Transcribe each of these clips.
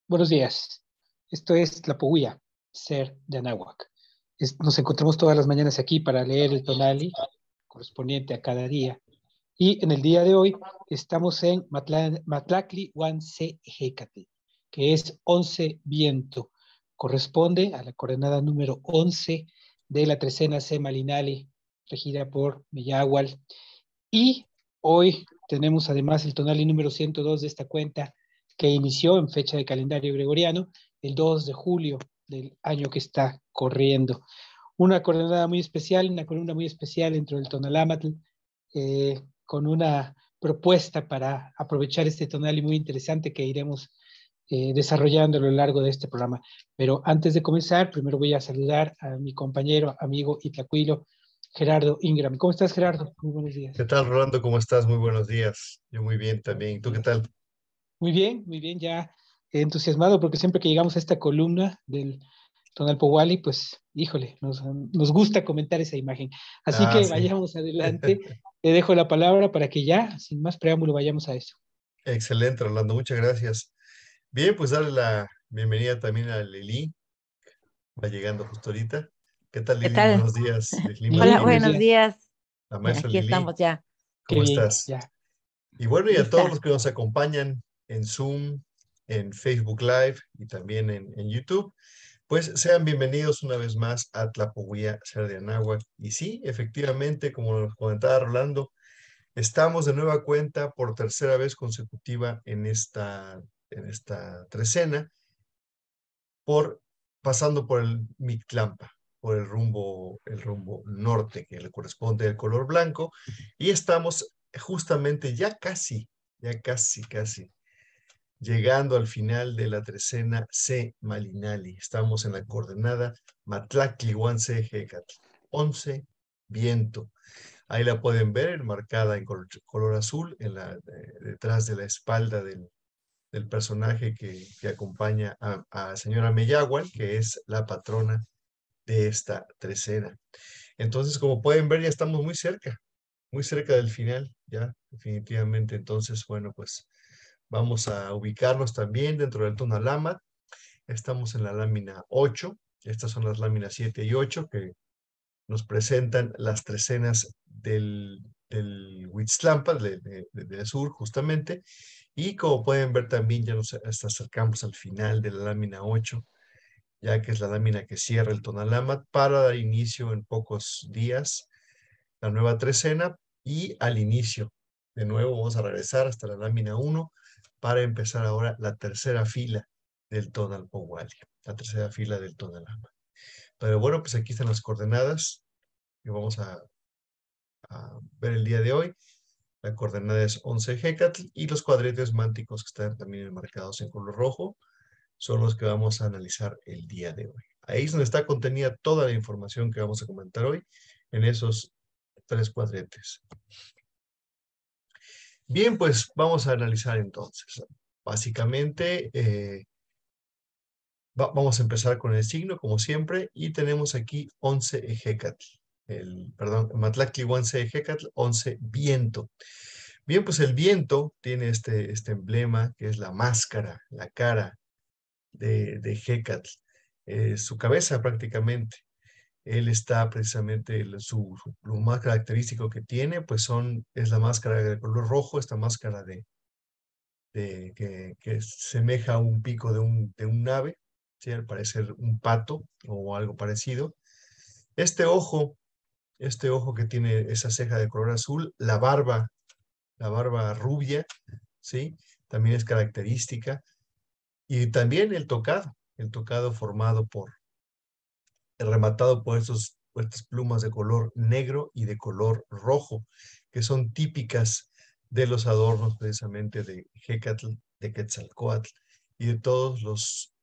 Buenos días. Esto es Tlapohuía, Ser de Anáhuac. Nos encontramos todas las mañanas aquí para leer el tonali correspondiente a cada día. Y en el día de hoy estamos en Matlacli Huanse Ejecatl, que es 11 viento. Corresponde a la coordenada número 11 de la trecena C Malinali, regida por Meyahual. Y hoy tenemos además el tonali número 102 de esta cuenta que inició en fecha de calendario gregoriano el 2 de julio del año que está corriendo. Una coordenada muy especial, una columna muy especial dentro del Tonalámatl, con una propuesta para aprovechar este tonal y muy interesante que iremos desarrollando a lo largo de este programa. Pero antes de comenzar, primero voy a saludar a mi compañero, amigo y tlacuilo, Gerardo Ingram. ¿Cómo estás, Gerardo? Muy buenos días. ¿Qué tal, Rolando? ¿Cómo estás? Muy buenos días. Yo muy bien también. ¿Tú qué tal? Muy bien, ya entusiasmado porque siempre que llegamos a esta columna del Tonal Powali, pues, híjole, nos gusta comentar esa imagen. Así Ah, que sí. vayamos adelante. Te dejo la palabra para que ya, sin más preámbulo, vayamos a eso. Excelente, Rolando. Muchas gracias. Bien, pues darle la bienvenida también a Lili. Va llegando justo ahorita. ¿Qué tal, ¿Qué Lili? tal? Buenos días. Lili Lili, Hola, buenos Martínez, buenos días. días. la maestra Aquí Lili. estamos ya, Qué ¿Cómo bien, estás? ya. Y bueno, y a todos los lista. que nos acompañan en Zoom, en Facebook Live y también en YouTube, pues sean bienvenidos una vez más a Tlapohuía Ser de Anáhuac. Y sí, efectivamente, como nos comentaba Rolando, estamos de nueva cuenta por tercera vez consecutiva en esta trecena, por, pasando por el Mictlampa, por el rumbo norte, que le corresponde al color blanco, y estamos justamente ya casi, llegando al final de la trecena C Malinali. Estamos en la coordenada Matlaclihuanse Jecatl, 11 viento. Ahí la pueden ver enmarcada en color azul detrás de la espalda del personaje que acompaña a señora Meyahual, que es la patrona de esta trecena. Entonces, como pueden ver, ya estamos muy cerca del final, ya definitivamente. Entonces, bueno, pues vamos a ubicarnos también dentro del Tonalama. Estamos en la lámina 8. Estas son las láminas 7 y 8 que nos presentan las trecenas del Huitzlampa, del sur, justamente. Y como pueden ver también, ya nos acercamos al final de la lámina 8, ya que es la lámina que cierra el Tonalámat, para dar inicio en pocos días la nueva trecena. Y al inicio, de nuevo, vamos a regresar hasta la lámina 1 para empezar ahora la tercera fila del Tonal Powali, la tercera fila del Tonalámat. Pero bueno, pues aquí están las coordenadas que vamos a ver el día de hoy. La coordenada es 11 Hecatl y los cuadretes mánticos que están también marcados en color rojo son los que vamos a analizar el día de hoy. Ahí es donde está contenida toda la información que vamos a comentar hoy en esos tres cuadretes. Bien, pues vamos a analizar entonces. Básicamente, vamos a empezar con el signo, como siempre, y tenemos aquí 11 Ejecatl. Perdón, Matlactli 11 Ejecatl, 11 viento. Bien, pues el viento tiene este emblema que es la máscara, la cara de Hecatl, su cabeza prácticamente. Él está precisamente, lo más característico que tiene, pues es la máscara de color rojo, esta máscara que semeja a un pico de un ave, ¿sí? Al parecer un pato o algo parecido. Este ojo, este ojo que tiene esa ceja de color azul, la barba rubia, ¿sí? También es característica. Y también el tocado rematado por estas plumas de color negro y de color rojo, que son típicas de los adornos precisamente de Hecatl, de Quetzalcóatl y de todos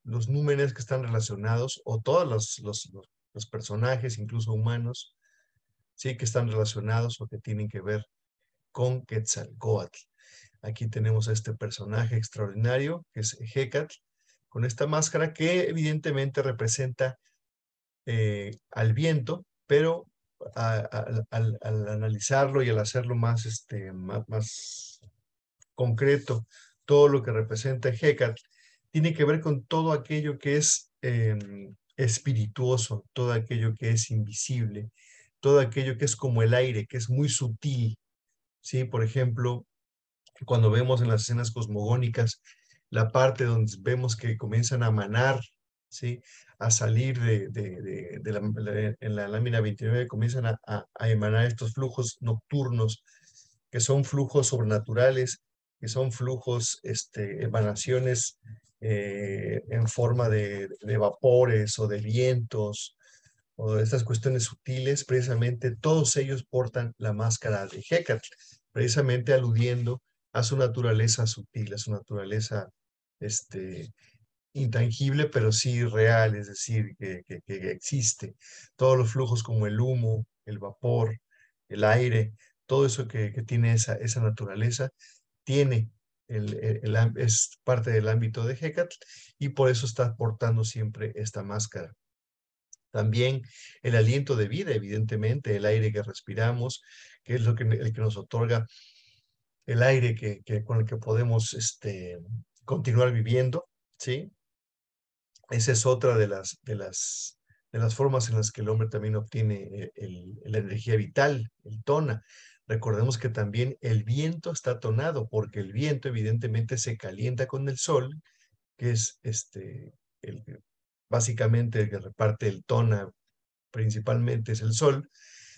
los númenes que están relacionados, o todos los personajes, incluso humanos, sí, que están relacionados o que tienen que ver con Quetzalcóatl. Aquí tenemos a este personaje extraordinario, que es Hecatl, con esta máscara que evidentemente representa al viento, pero al analizarlo y al hacerlo más concreto, todo lo que representa Hecatl, tiene que ver con todo aquello que es espirituoso, todo aquello que es invisible, todo aquello que es como el aire, que es muy sutil, ¿sí? Por ejemplo, cuando vemos en las escenas cosmogónicas la parte donde vemos que comienzan a manar, ¿sí? A salir en la lámina 29, comienzan a emanar estos flujos nocturnos, que son flujos sobrenaturales, que son flujos, emanaciones en forma de vapores o de vientos, o de estas cuestiones sutiles. Precisamente todos ellos portan la máscara de Hécatl, precisamente aludiendo a su naturaleza sutil, a su naturaleza intangible, pero sí real, es decir, que existe. Todos los flujos como el humo, el vapor, el aire, todo eso que tiene esa naturaleza, tiene es parte del ámbito de Hécatl, y por eso está portando siempre esta máscara. También el aliento de vida, evidentemente, el aire que respiramos, que es el que nos otorga el aire con el que podemos continuar viviendo, ¿sí? Esa es otra de las formas en las que el hombre también obtiene la energía vital, el tona. Recordemos que también el viento está tonado, porque el viento evidentemente se calienta con el sol, que es el, básicamente el que reparte el tona, principalmente es el sol.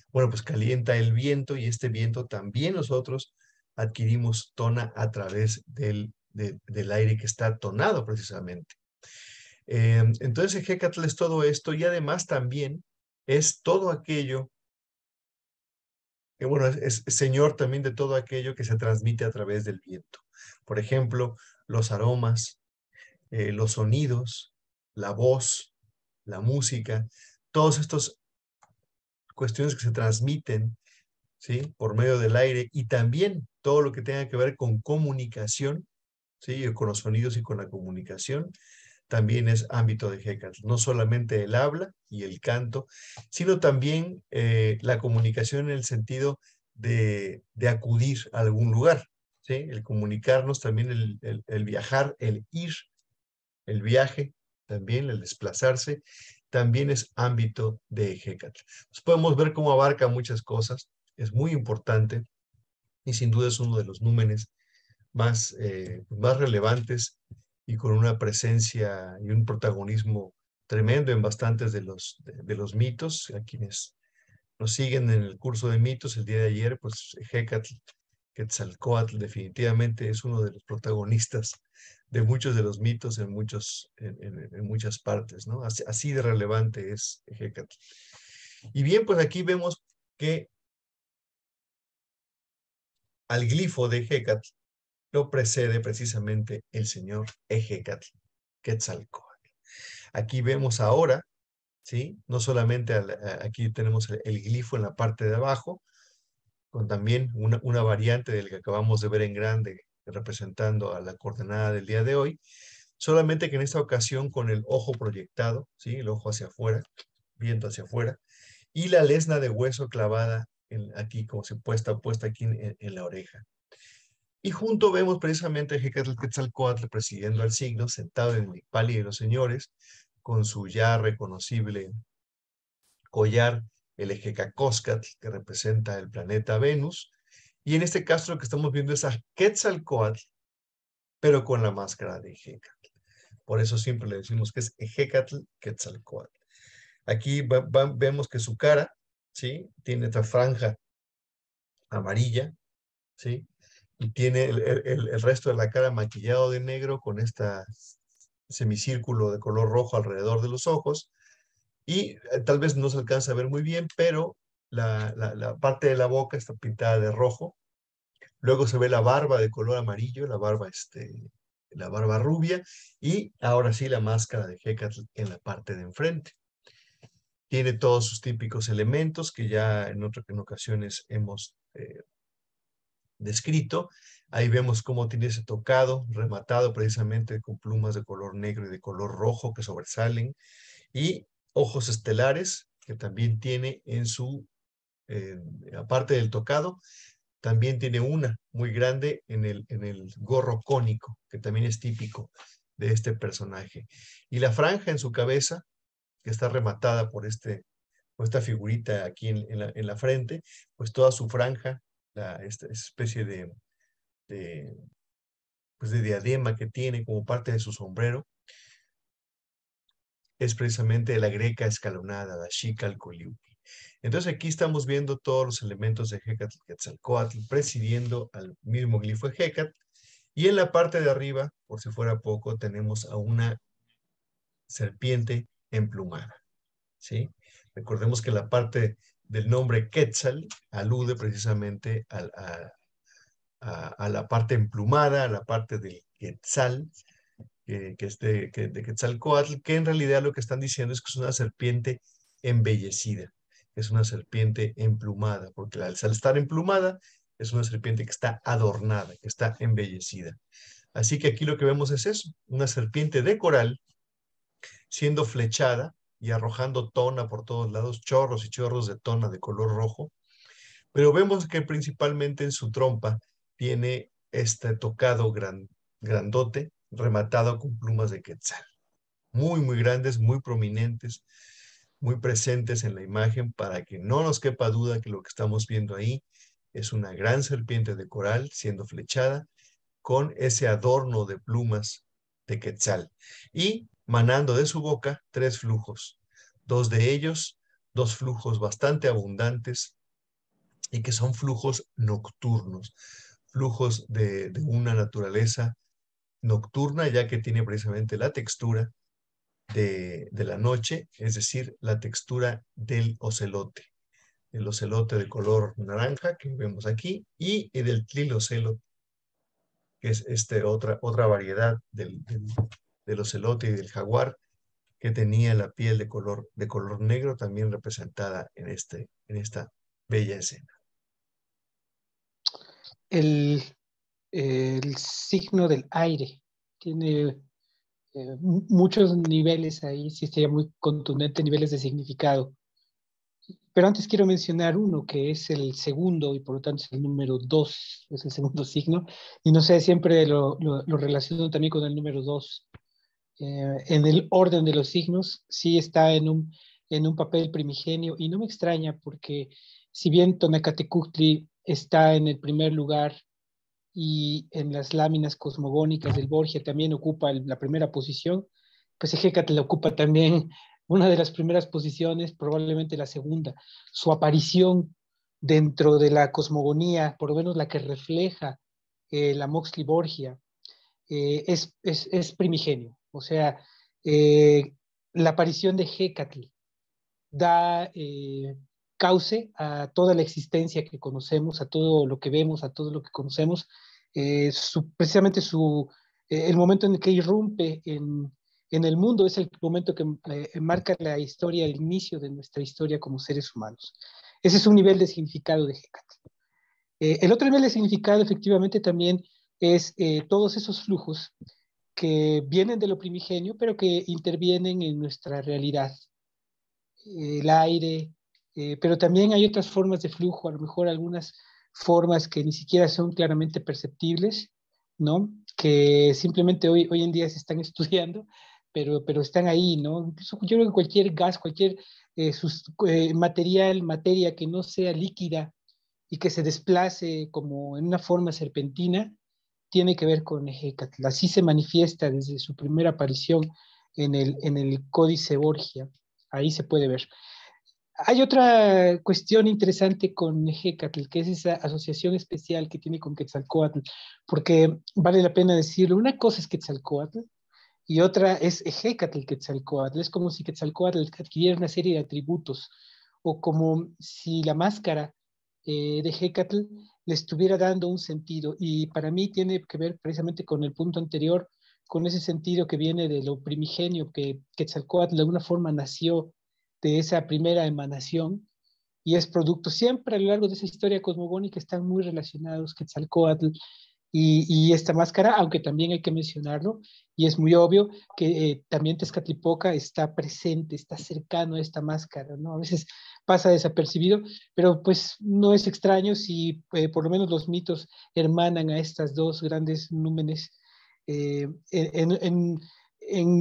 Bueno, pues calienta el viento, y este viento también nosotros adquirimos tona a través del aire que está tonado precisamente. Entonces Hécatl es todo esto, y además también es todo aquello, bueno, es señor también de todo aquello que se transmite a través del viento. Por ejemplo, los aromas, los sonidos, la voz, la música, todas estas cuestiones que se transmiten, ¿sí? Por medio del aire, y también todo lo que tenga que ver con comunicación, ¿sí? Con los sonidos y con la comunicación, también es ámbito de Hécatl. No solamente el habla y el canto, sino también la comunicación en el sentido de acudir a algún lugar, ¿sí? El comunicarnos, también el viajar, el ir, el viaje, también el desplazarse, también es ámbito de Hécatl. Entonces podemos ver cómo abarca muchas cosas, es muy importante, y sin duda es uno de los númenes más relevantes, y con una presencia y un protagonismo tremendo en bastantes de los mitos. A quienes nos siguen en el curso de mitos el día de ayer, pues Hécatl, Quetzalcóatl, definitivamente es uno de los protagonistas de muchos de los mitos en muchas partes, ¿no? Así de relevante es Hécatl. Y bien, pues aquí vemos que al glifo de Hécatl lo precede precisamente el señor Ejecatl, Quetzalcóatl. Aquí vemos ahora, ¿sí? No solamente aquí tenemos el glifo en la parte de abajo, con también una variante del que acabamos de ver en grande, representando a la coordenada del día de hoy, solamente que en esta ocasión con el ojo proyectado, ¿sí? El ojo hacia afuera, viendo hacia afuera, y la lesna de hueso clavada aquí, como se puesta aquí en la oreja. Y junto vemos precisamente a Hécatl Quetzalcóatl presidiendo al signo, sentado en el Icpali de los señores, con su ya reconocible collar, el Ejecacóscatl, que representa el planeta Venus. Y en este caso lo que estamos viendo es a Quetzalcóatl, pero con la máscara de Ejecatl. Por eso siempre le decimos que es Ejecatl Quetzalcóatl. Aquí vemos que su cara, ¿sí? Tiene esta franja amarilla, ¿sí? Y tiene el resto de la cara maquillado de negro, con este semicírculo de color rojo alrededor de los ojos, y tal vez no se alcanza a ver muy bien, pero la parte de la boca está pintada de rojo. Luego se ve la barba de color amarillo, la barba rubia, y ahora sí la máscara de Hécatl en la parte de enfrente. Tiene todos sus típicos elementos que ya en ocasiones hemos descrito. Ahí vemos cómo tiene ese tocado rematado precisamente con plumas de color negro y de color rojo que sobresalen, y ojos estelares que también tiene aparte del tocado, también tiene una muy grande en el gorro cónico, que también es típico de este personaje. Y la franja en su cabeza, que está rematada por esta figurita aquí en la frente, pues toda su franja, esta especie de, pues de diadema que tiene como parte de su sombrero, es precisamente la greca escalonada, la Xicalcoliuhqui. Entonces aquí estamos viendo todos los elementos de Hecatl presidiendo al mismo glifo de Hecatl, y en la parte de arriba, por si fuera poco, tenemos a una serpiente emplumada, ¿sí? Recordemos que la parte del nombre Quetzal alude precisamente a la parte emplumada, a la parte del Quetzal, de Quetzalcóatl, que en realidad lo que están diciendo es que es una serpiente embellecida, es una serpiente emplumada, porque al estar emplumada es una serpiente que está adornada, que está embellecida. Así que aquí lo que vemos es eso, una serpiente de coral siendo flechada y arrojando tona por todos lados, chorros y chorros de tona de color rojo, pero vemos que principalmente en su trompa tiene este tocado grandote rematado con plumas de quetzal. Muy, muy grandes, muy prominentes, muy presentes en la imagen para que no nos quepa duda que lo que estamos viendo ahí es una gran serpiente de coral siendo flechada con ese adorno de plumas de quetzal y manando de su boca 3 flujos, 2 de ellos, 2 flujos bastante abundantes y que son flujos nocturnos, flujos de una naturaleza nocturna, ya que tiene precisamente la textura de la noche, es decir, la textura del ocelote. El ocelote de color naranja que vemos aquí y del trilocelo, que es otra variedad del ocelote y del jaguar, que tenía la piel de color negro, también representada en esta bella escena. El, el signo del aire tiene muchos niveles ahí, sí sería muy contundente, niveles de significado. Pero antes quiero mencionar uno que es el segundo y por lo tanto es el número 2, es el segundo signo, y no sé, siempre lo relaciono también con el número 2. En el orden de los signos, sí está en un papel primigenio, y no me extraña porque si bien Tonacatecutli está en el primer lugar y en las láminas cosmogónicas del Borgia también ocupa la primera posición, pues Ejecatl ocupa también una de las primeras posiciones, probablemente la segunda. Su aparición dentro de la cosmogonía, por lo menos la que refleja la Moxley Borgia, es primigenio. O sea, la aparición de Hecatl da cauce a toda la existencia que conocemos, a todo lo que vemos, a todo lo que conocemos. Precisamente el momento en el que irrumpe en el mundo es el momento que marca la historia, el inicio de nuestra historia como seres humanos. Ese es un nivel de significado de Hecatl. El otro nivel de significado efectivamente también es todos esos flujos que vienen de lo primigenio, pero que intervienen en nuestra realidad. El aire, pero también hay otras formas de flujo, a lo mejor algunas formas que ni siquiera son claramente perceptibles, ¿no? Que simplemente hoy en día se están estudiando, pero están ahí, ¿no? Incluso yo creo que cualquier gas, cualquier materia que no sea líquida y que se desplace como en una forma serpentina, tiene que ver con Hecatl. Así se manifiesta desde su primera aparición en el Códice Borgia. Ahí se puede ver. Hay otra cuestión interesante con Hecatl, que es esa asociación especial que tiene con Quetzalcóatl, porque vale la pena decirlo. Una cosa es Quetzalcóatl y otra es Hecatl Quetzalcóatl. Es como si Quetzalcóatl adquiriera una serie de atributos, o como si la máscara de Hecatl le estuviera dando un sentido. Y para mí tiene que ver precisamente con el punto anterior, con ese sentido que viene de lo primigenio, que Quetzalcóatl de alguna forma nació de esa primera emanación y es producto. Siempre a lo largo de esa historia cosmogónica están muy relacionados Quetzalcóatl y esta máscara, aunque también hay que mencionarlo, y es muy obvio que también Tezcatlipoca está presente, está cercano a esta máscara, ¿no? A veces pasa desapercibido, pero pues no es extraño si por lo menos los mitos hermanan a estas dos grandes númenes en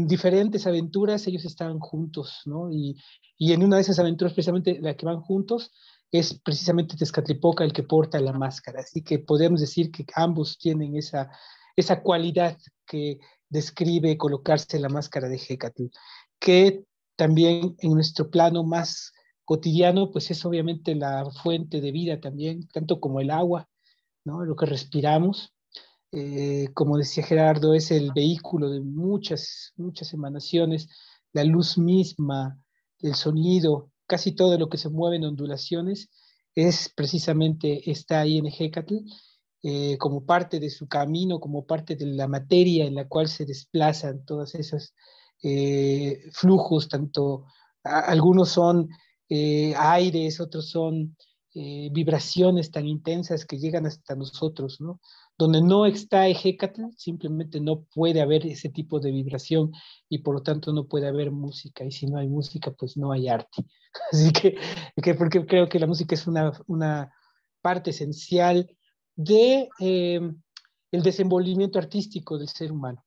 diferentes aventuras ellos estaban juntos, ¿no? Y en una de esas aventuras, precisamente la que van juntos, es precisamente Tezcatlipoca el que porta la máscara. Así que podemos decir que ambos tienen esa cualidad que describe colocarse la máscara de Hécatl, que también en nuestro plano más cotidiano, pues es obviamente la fuente de vida también, tanto como el agua, ¿no? Lo que respiramos. Como decía Gerardo, es el vehículo de muchas emanaciones, la luz misma, el sonido, casi todo lo que se mueve en ondulaciones es precisamente, está ahí en Hécatl, como parte de su camino, como parte de la materia en la cual se desplazan todos esos flujos, tanto algunos son aires, otros son vibraciones tan intensas que llegan hasta nosotros, ¿no? Donde no está Ejecatl, simplemente no puede haber ese tipo de vibración y por lo tanto no puede haber música. Y si no hay música, pues no hay arte. Así que porque creo que la música es una parte esencial de el desenvolvimiento artístico del ser humano,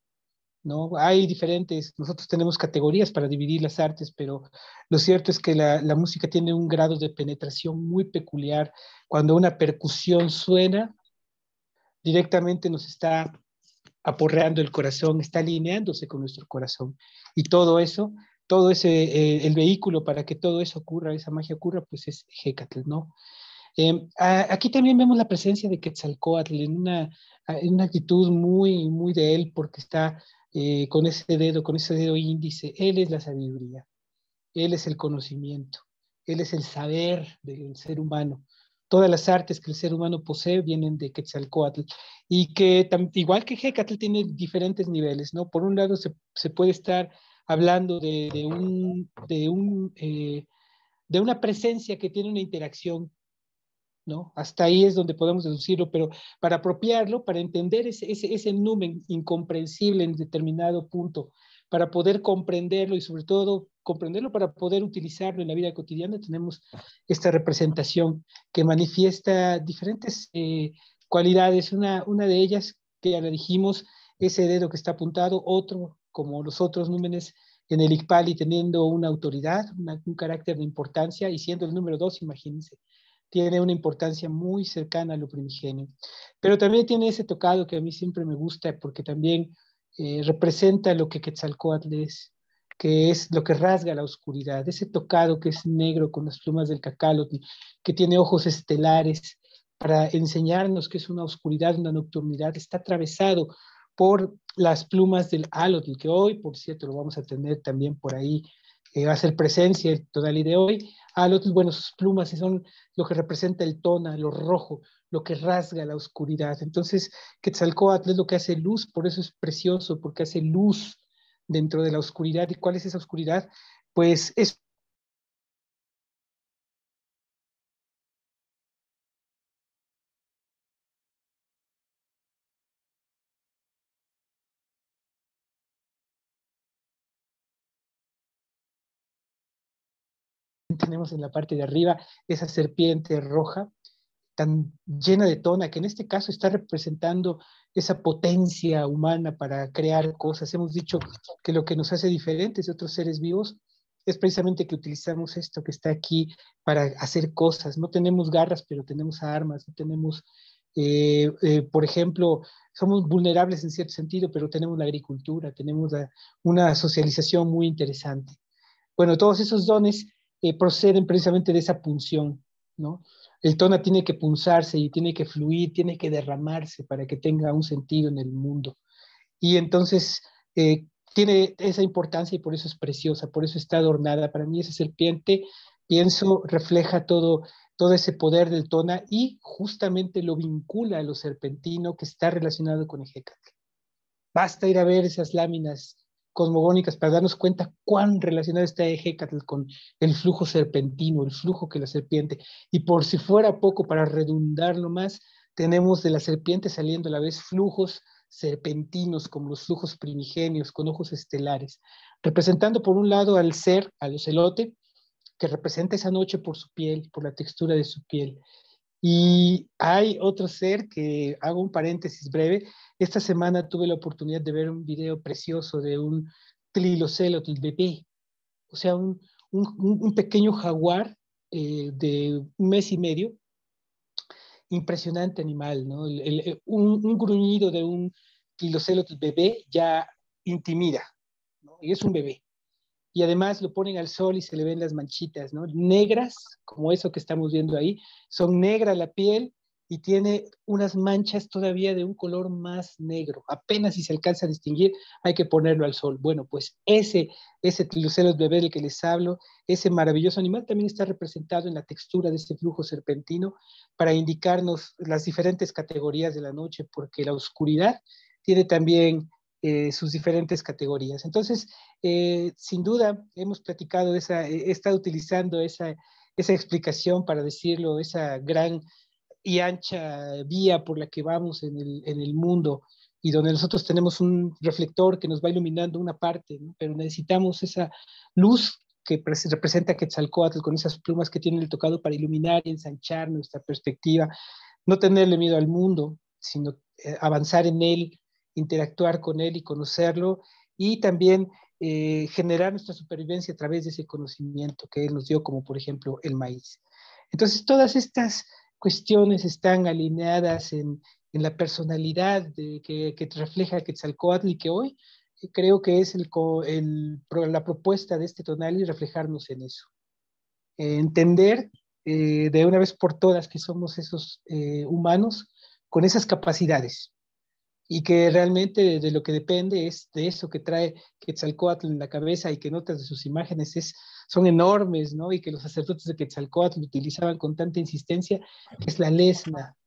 ¿no? Hay diferentes, nosotros tenemos categorías para dividir las artes, pero lo cierto es que la música tiene un grado de penetración muy peculiar. Cuando una percusión suena, directamente nos está aporreando el corazón, está alineándose con nuestro corazón. Y todo eso, todo ese, el vehículo para que todo eso ocurra, esa magia ocurra, pues es Hécatl, ¿no? Aquí también vemos la presencia de Quetzalcóatl en una actitud muy de él, porque está con ese dedo índice. Él es la sabiduría, él es el conocimiento, él es el saber del ser humano. Todas las artes que el ser humano posee vienen de Quetzalcóatl y que igual que Hécatl tiene diferentes niveles, ¿no? Por un lado se puede estar hablando de una presencia que tiene una interacción, ¿no? Hasta ahí es donde podemos deducirlo, pero para apropiarlo, para entender ese numen incomprensible en determinado punto, para poder comprenderlo y sobre todo comprenderlo para poder utilizarlo en la vida cotidiana, tenemos esta representación que manifiesta diferentes cualidades. Una de ellas, que ya la dijimos, ese dedo que está apuntado, otro, como los otros númenes en el Icpali, teniendo una autoridad, un carácter de importancia, y siendo el número 2, imagínense, tiene una importancia muy cercana a lo primigenio. Pero también tiene ese tocado que a mí siempre me gusta porque también representa lo que Quetzalcóatl es, que es lo que rasga la oscuridad, ese tocado que es negro con las plumas del cacálotl, que tiene ojos estelares para enseñarnos que es una oscuridad, una nocturnidad, está atravesado por las plumas del alotl, que hoy, por cierto, lo vamos a tener también por ahí, va a ser presencia el tonal de hoy. Alotl, bueno, sus plumas son lo que representa el tona, lo rojo, lo que rasga la oscuridad. Entonces, Quetzalcóatl es lo que hace luz, por eso es precioso, porque hace luz dentro de la oscuridad. ¿Y cuál es esa oscuridad? Pues es tenemos en la parte de arriba esa serpiente roja tan llena de tona, que en este caso está representando esa potencia humana para crear cosas. Hemos dicho que lo que nos hace diferentes de otros seres vivos es precisamente que utilizamos esto que está aquí para hacer cosas. No tenemos garras, pero tenemos armas, no tenemos, por ejemplo, somos vulnerables en cierto sentido, pero tenemos la agricultura, tenemos una socialización muy interesante. Bueno, todos esos dones proceden precisamente de esa punción, ¿no? El tona tiene que punzarse y tiene que fluir, tiene que derramarse para que tenga un sentido en el mundo. Y entonces tiene esa importancia y por eso es preciosa, por eso está adornada. Para mí esa serpiente, pienso, refleja todo ese poder del tona y justamente lo vincula a lo serpentino que está relacionado con Ejecatl. Basta ir a ver esas láminas cosmogónicas para darnos cuenta cuán relacionado está Ejecatl con el flujo serpentino, el flujo que la serpiente. Y por si fuera poco, para redundarlo más, tenemos de la serpiente saliendo a la vez flujos serpentinos, como los flujos primigenios, con ojos estelares, representando por un lado al ser, al ocelote, que representa esa noche por su piel, por la textura de su piel, Y hay otro ser que, hago un paréntesis breve, esta semana tuve la oportunidad de ver un video precioso de un Tlilocelotl bebé, o sea, un pequeño jaguar de un mes y medio, impresionante animal, ¿no? Un gruñido de un Tlilocelotl bebé ya intimida, ¿no? Y es un bebé. Y además lo ponen al sol y se le ven las manchitas, ¿no? Negras, como eso que estamos viendo ahí, son negra la piel y tiene unas manchas todavía de un color más negro. Apenas si se alcanza a distinguir, hay que ponerlo al sol. Bueno, pues ese Tlilocelos bebé del que les hablo, ese maravilloso animal también está representado en la textura de este flujo serpentino para indicarnos las diferentes categorías de la noche, porque la oscuridad tiene también sus diferentes categorías. Entonces, sin duda, hemos platicado, he estado utilizando esa explicación para decirlo, esa gran y ancha vía por la que vamos en el mundo y donde nosotros tenemos un reflector que nos va iluminando una parte, ¿no? Pero necesitamos esa luz que representa Quetzalcóatl con esas plumas que tiene el tocado para iluminar y ensanchar nuestra perspectiva, no tenerle miedo al mundo, sino avanzar en él, interactuar con él y conocerlo, y también generar nuestra supervivencia a través de ese conocimiento que él nos dio, como por ejemplo el maíz. Entonces, todas estas cuestiones están alineadas en la personalidad que refleja Quetzalcóatl y que hoy creo que es la propuesta de este tonal y reflejarnos en eso. Entender de una vez por todas que somos esos humanos con esas capacidades y que realmente de lo que depende es de eso que trae Quetzalcóatl en la cabeza y que notas de sus imágenes son enormes, ¿no? Y que los sacerdotes de Quetzalcóatl utilizaban con tanta insistencia, que es la lesna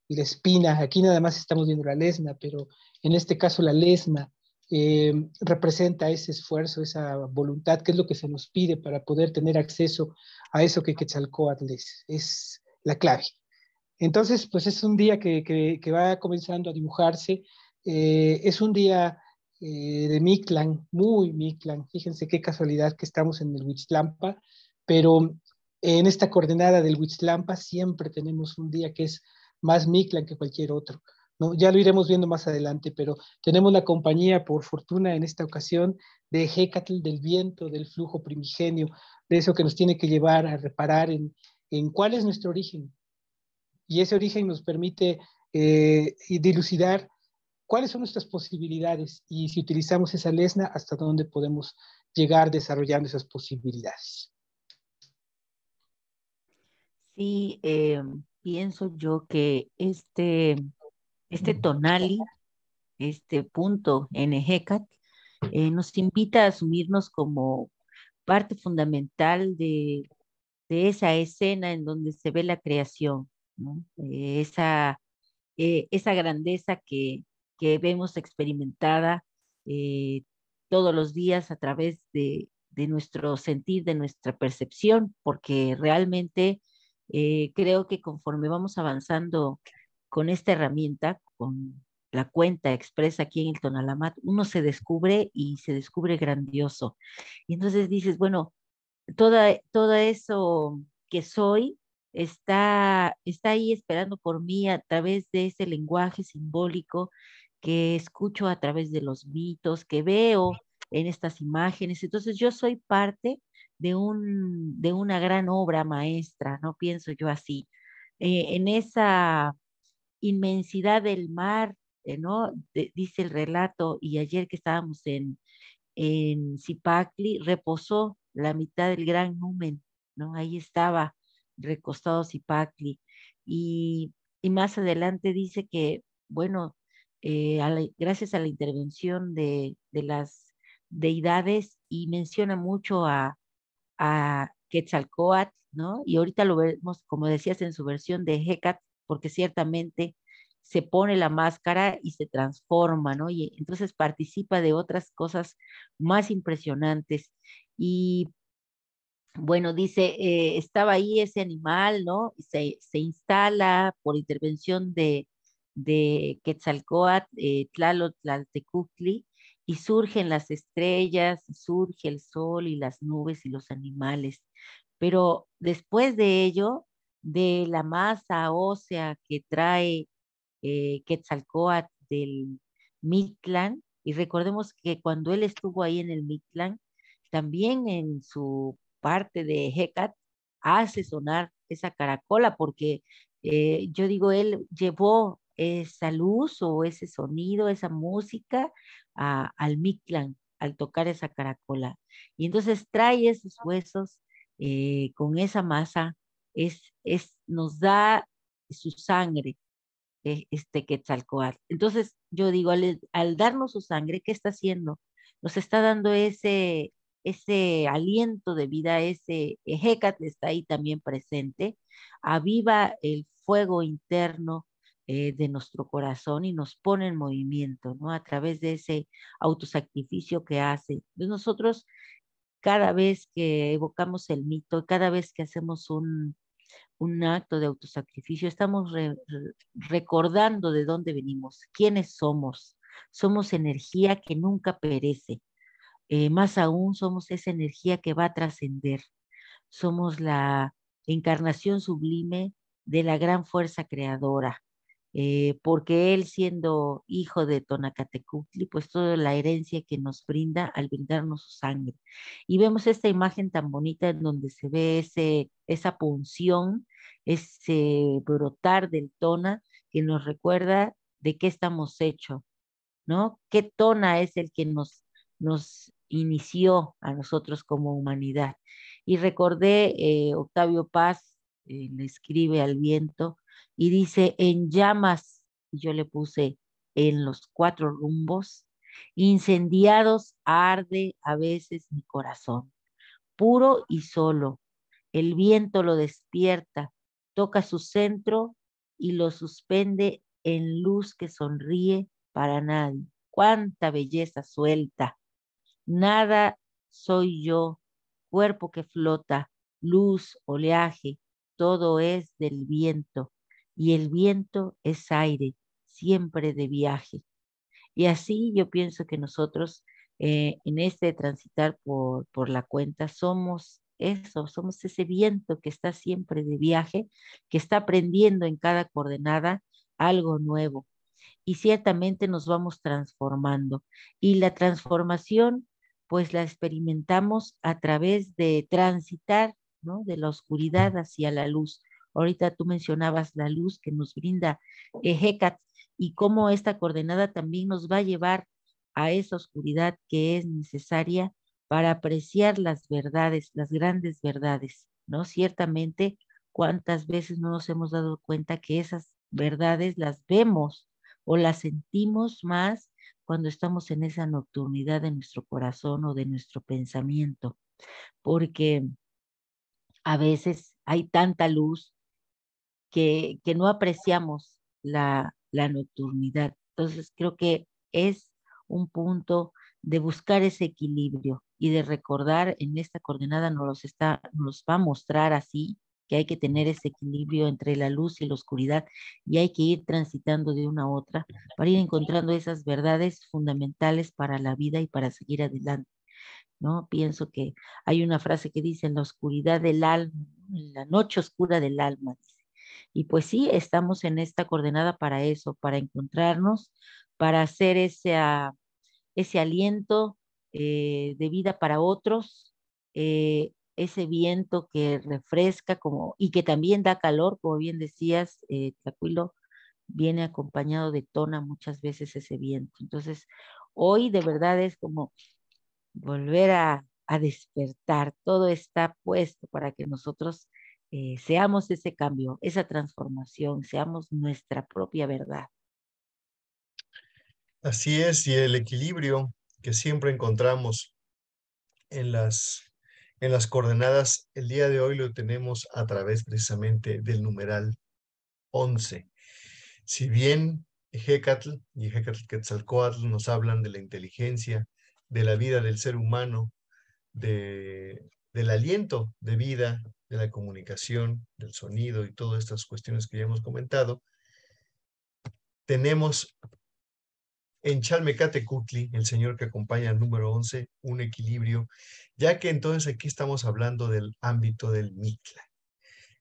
y la espina. Aquí nada más estamos viendo la lesna, pero en este caso la lesna representa ese esfuerzo, esa voluntad, que es lo que se nos pide para poder tener acceso a eso que Quetzalcóatl es la clave. Entonces, pues es un día que va comenzando a dibujarse. Es un día de Mictlán, muy Mictlán. Fíjense qué casualidad que estamos en el Huitzlampa, pero en esta coordenada del Huitzlampa siempre tenemos un día que es más Mictlán que cualquier otro, ¿no? Ya lo iremos viendo más adelante, pero tenemos la compañía, por fortuna, en esta ocasión, de Hécatl, del viento, del flujo primigenio, de eso que nos tiene que llevar a reparar en cuál es nuestro origen, y ese origen nos permite dilucidar cuáles son nuestras posibilidades y si utilizamos esa lesna, hasta dónde podemos llegar desarrollando esas posibilidades. Sí, pienso yo que este tonali, este punto en Ejecat, nos invita a asumirnos como parte fundamental de esa escena en donde se ve la creación, ¿no? Esa grandeza que vemos experimentada eh, todos los días a través de nuestro sentir, de nuestra percepción, porque realmente creo que conforme vamos avanzando con esta herramienta, con la cuenta expresa aquí en el Tonalamat, uno se descubre y se descubre grandioso. Y entonces dices, bueno, todo eso que soy está ahí esperando por mí a través de ese lenguaje simbólico que escucho a través de los mitos, que veo en estas imágenes. Entonces yo soy parte de una gran obra maestra, ¿no? Pienso yo así. En esa inmensidad del mar, ¿no? Dice el relato, y ayer que estábamos en Zipacli, reposó la mitad del gran numen, ¿no? Ahí estaba recostado Zipacli. Y, y más adelante dice que, bueno, gracias a la intervención de las deidades, y menciona mucho a Quetzalcóatl, ¿no? Y ahorita lo vemos, como decías, en su versión de Hécat, porque ciertamente se pone la máscara y se transforma, ¿no? Y entonces participa de otras cosas más impresionantes. Y bueno, dice, estaba ahí ese animal, ¿no? Se instala por intervención de Quetzalcóatl, Tlaloc, Tlaltecuhtli, y surgen las estrellas, surge el sol y las nubes y los animales. Pero después de ello de la masa ósea que trae Quetzalcóatl del Mictlán. Y recordemos que cuando él estuvo ahí en el Mictlán, también en su parte de Hécat hace sonar esa caracola, porque yo digo, él llevó esa luz o ese sonido, esa música al Mictlán al tocar esa caracola. Y entonces trae esos huesos con esa masa, nos da su sangre, este Quetzalcóatl. Entonces, yo digo, al darnos su sangre, ¿qué está haciendo? Nos está dando ese aliento de vida, ese Hécatl está ahí también presente, aviva el fuego interno de nuestro corazón y nos pone en movimiento, ¿no? A través de ese autosacrificio que hace. Entonces nosotros, cada vez que evocamos el mito, cada vez que hacemos un acto de autosacrificio, estamos recordando de dónde venimos, quiénes somos. Somos energía que nunca perece. Más aún, somos esa energía que va a trascender. Somos la encarnación sublime de la gran fuerza creadora. Porque él, siendo hijo de Tonacatecutli, pues toda la herencia que nos brinda al brindarnos su sangre. Y vemos esta imagen tan bonita en donde se ve esa punción, ese brotar del Tona que nos recuerda de qué estamos hechos, ¿no? ¿Qué Tona es el que nos inició a nosotros como humanidad? Y recordé, Octavio Paz le escribe al viento y dice, en llamas, y yo le puse en los cuatro rumbos, incendiados arde a veces mi corazón, puro y solo. El viento lo despierta, toca su centro y lo suspende en luz que sonríe para nadie. Cuánta belleza suelta. Nada soy yo, cuerpo que flota, luz, oleaje, todo es del viento, y el viento es aire, siempre de viaje. Y así yo pienso que nosotros en este transitar por la cuenta somos eso, somos ese viento que está siempre de viaje, que está aprendiendo en cada coordenada algo nuevo. Y ciertamente nos vamos transformando. Y la transformación, pues la experimentamos a través de transitar, ¿no? De la oscuridad hacia la luz. Ahorita tú mencionabas la luz que nos brinda Hécatl y cómo esta coordenada también nos va a llevar a esa oscuridad que es necesaria para apreciar las verdades, las grandes verdades, ¿no? Ciertamente, cuántas veces no nos hemos dado cuenta que esas verdades las vemos o las sentimos más cuando estamos en esa nocturnidad de nuestro corazón o de nuestro pensamiento, porque a veces hay tanta luz que no apreciamos la nocturnidad. Entonces creo que es un punto de buscar ese equilibrio y de recordar en esta coordenada nos va a mostrar así que hay que tener ese equilibrio entre la luz y la oscuridad y hay que ir transitando de una a otra para ir encontrando esas verdades fundamentales para la vida y para seguir adelante, ¿no? Pienso que hay una frase que dice en la oscuridad del alma, ¿no? En la noche oscura del alma, dice. Y pues sí, estamos en esta coordenada para eso, para encontrarnos, para hacer ese aliento de vida para otros, ese viento que refresca como, y que también da calor, como bien decías, Tlacuilo, viene acompañado de tona muchas veces ese viento. Entonces, hoy de verdad es como volver a despertar, todo está puesto para que nosotros seamos ese cambio, esa transformación, seamos nuestra propia verdad. Así es, y el equilibrio que siempre encontramos en en las coordenadas, el día de hoy lo tenemos a través precisamente del numeral 11. Si bien Hécatl y Hécatl Quetzalcóatl nos hablan de la inteligencia, de la vida del ser humano, del aliento de vida, de la comunicación, del sonido y todas estas cuestiones que ya hemos comentado, tenemos en Chalmecatecutli, el señor que acompaña al número 11, un equilibrio, ya que entonces aquí estamos hablando del ámbito del Mictlán.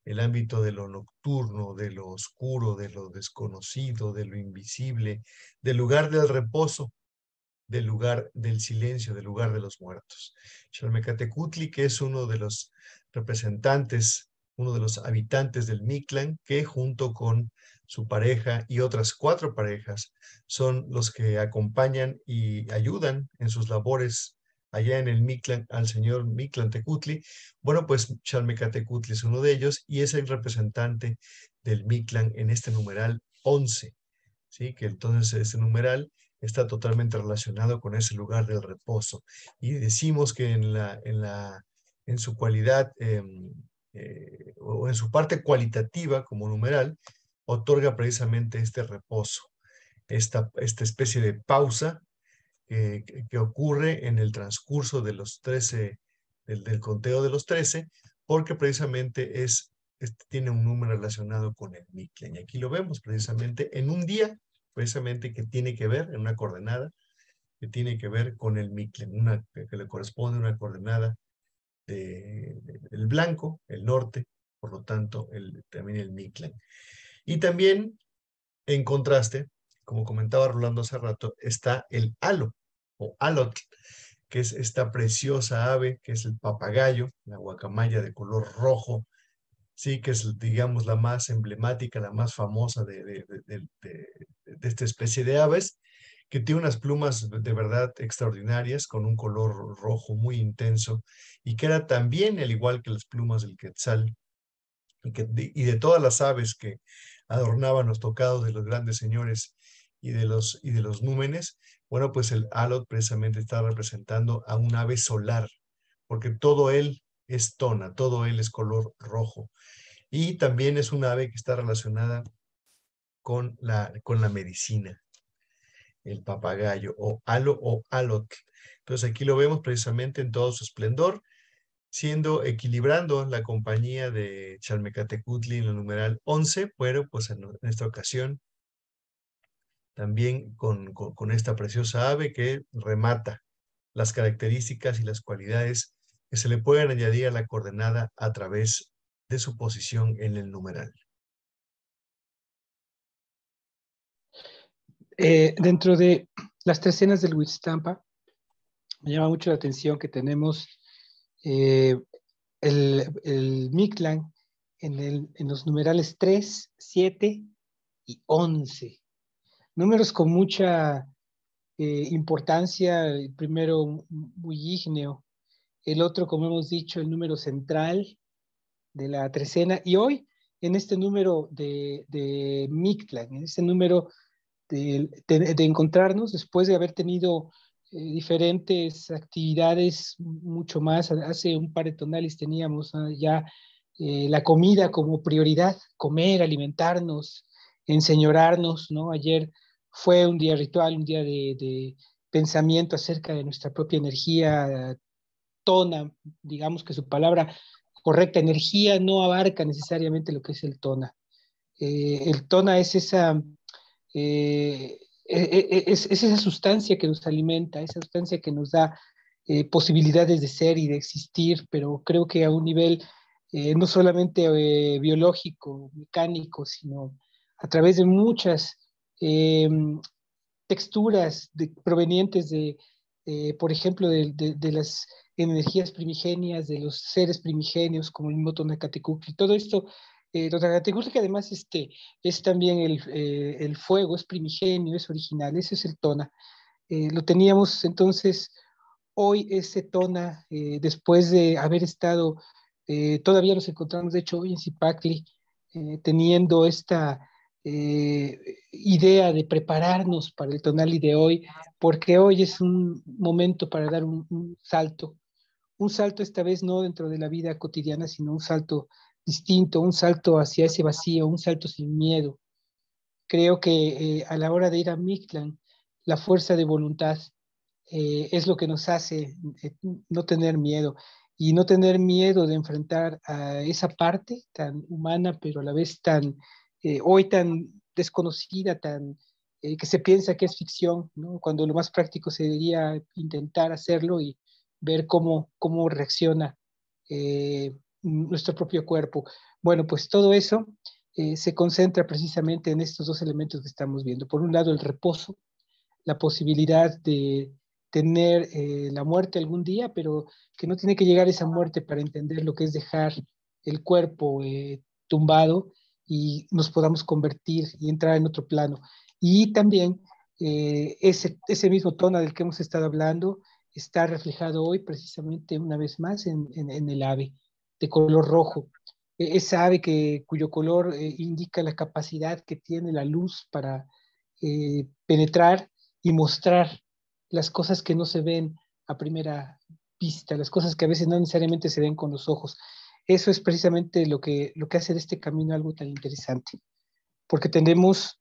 el ámbito de lo nocturno, de lo oscuro, de lo desconocido, de lo invisible, del lugar del reposo, del lugar del silencio, del lugar de los muertos. Xalmecatecutli, que es uno de los representantes, uno de los habitantes del Mictlán, que junto con su pareja y otras 4 parejas son los que acompañan y ayudan en sus labores allá en el Mictlán al señor Mictlantecutli. Bueno, pues Xalmecatecutli es uno de ellos y es el representante del Mictlán en este numeral 11, ¿sí? Que entonces ese numeral está totalmente relacionado con ese lugar del reposo. Y decimos que en su cualidad o en su parte cualitativa como numeral, otorga precisamente este reposo, esta especie de pausa que ocurre en el transcurso de los 13, del conteo de los 13, porque precisamente tiene un número relacionado con el Mictlán. Y aquí lo vemos precisamente en un día, precisamente que tiene que ver, en una coordenada, que tiene que ver con el Mictlán, que le corresponde una coordenada del blanco, el norte, por lo tanto, también el Mictlán. Y también, en contraste, como comentaba Rolando hace rato, está el halo, o alotl, que es esta preciosa ave, que es el papagayo, la guacamaya de color rojo, sí, que es, digamos, la más emblemática, la más famosa de esta especie de aves, que tiene unas plumas de verdad extraordinarias, con un color rojo muy intenso, y que era también, al igual que las plumas del quetzal, y de todas las aves que adornaban los tocados de los grandes señores y de los númenes, bueno, pues el alot precisamente está representando a un ave solar, porque todo él es tona, todo él es color rojo. Y también es un ave que está relacionada con la medicina, el papagayo o alotl. Entonces aquí lo vemos precisamente en todo su esplendor, equilibrando la compañía de Xalmecatecutli en el numeral 11, pero pues en esta ocasión también con esta preciosa ave que remata las características y las cualidades que se le pueden añadir a la coordenada a través de su posición en el numeral. Dentro de las trecenas del Huitztampa, me llama mucho la atención que tenemos el Mictlán en los numerales 3, 7 y 11. Números con mucha importancia, el primero muy ígneo, el otro, como hemos dicho, el número central de la trecena, y hoy en este número de Mictlán, en este número de encontrarnos después de haber tenido diferentes actividades mucho más. Hace un par de tonales teníamos ya la comida como prioridad, comer, alimentarnos, enseñorarnos, ¿no? Ayer fue un día ritual, un día de pensamiento acerca de nuestra propia energía, tona, digamos que su palabra correcta, energía no abarca necesariamente lo que es el tona. El tona es esa es esa sustancia que nos alimenta, esa sustancia que nos da posibilidades de ser y de existir, pero creo que a un nivel no solamente biológico, mecánico, sino a través de muchas eh, texturas provenientes por ejemplo, de las energías primigenias, de los seres primigenios, como el mismo Tonacatecutli. Todo esto, Tonacatecutli, que además es también el fuego, es primigenio, es original, ese es el Tona. Lo teníamos entonces hoy ese Tona, después de haber estado, todavía nos encontramos, de hecho, hoy en Zipacli, teniendo esta idea de prepararnos para el Tonali de hoy, porque hoy es un momento para dar un salto esta vez no dentro de la vida cotidiana, sino un salto distinto, un salto hacia ese vacío, un salto sin miedo. Creo que a la hora de ir a Mictlán, la fuerza de voluntad es lo que nos hace no tener miedo y no tener miedo de enfrentar a esa parte tan humana, pero a la vez hoy tan desconocida, que se piensa que es ficción, ¿no? Cuando lo más práctico sería intentar hacerlo y ver cómo reacciona nuestro propio cuerpo. Bueno, pues todo eso se concentra precisamente en estos dos elementos que estamos viendo. Por un lado, el reposo, la posibilidad de tener la muerte algún día, pero que no tiene que llegar esa muerte para entender lo que es dejar el cuerpo tumbado y nos podamos convertir y entrar en otro plano. Y también ese mismo tono del que hemos estado hablando está reflejado hoy precisamente una vez más en el ave de color rojo. Esa ave cuyo color indica la capacidad que tiene la luz para penetrar y mostrar las cosas que no se ven a primera vista, las cosas que a veces no necesariamente se ven con los ojos. Eso es precisamente lo que hace de este camino algo tan interesante, porque tenemos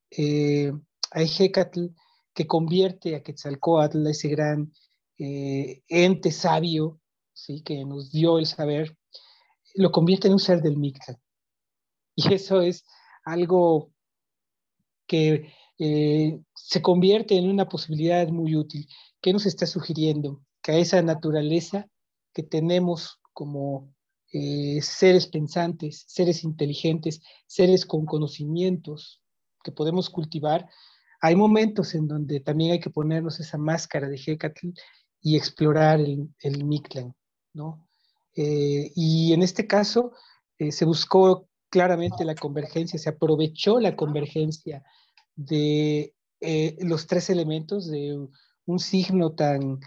a Ejecatl que convierte a Quetzalcóatl, ese gran ente sabio, ¿sí? Que nos dio el saber, lo convierte en un ser del Mictlán. Y eso es algo que se convierte en una posibilidad muy útil. ¿Qué nos está sugiriendo? Que a esa naturaleza que tenemos como seres pensantes, seres inteligentes, seres con conocimientos que podemos cultivar, hay momentos en donde también hay que ponernos esa máscara de Hecatl y explorar el Mictlán, ¿no? Y en este caso se buscó claramente la convergencia, se aprovechó la convergencia de los tres elementos de un signo tan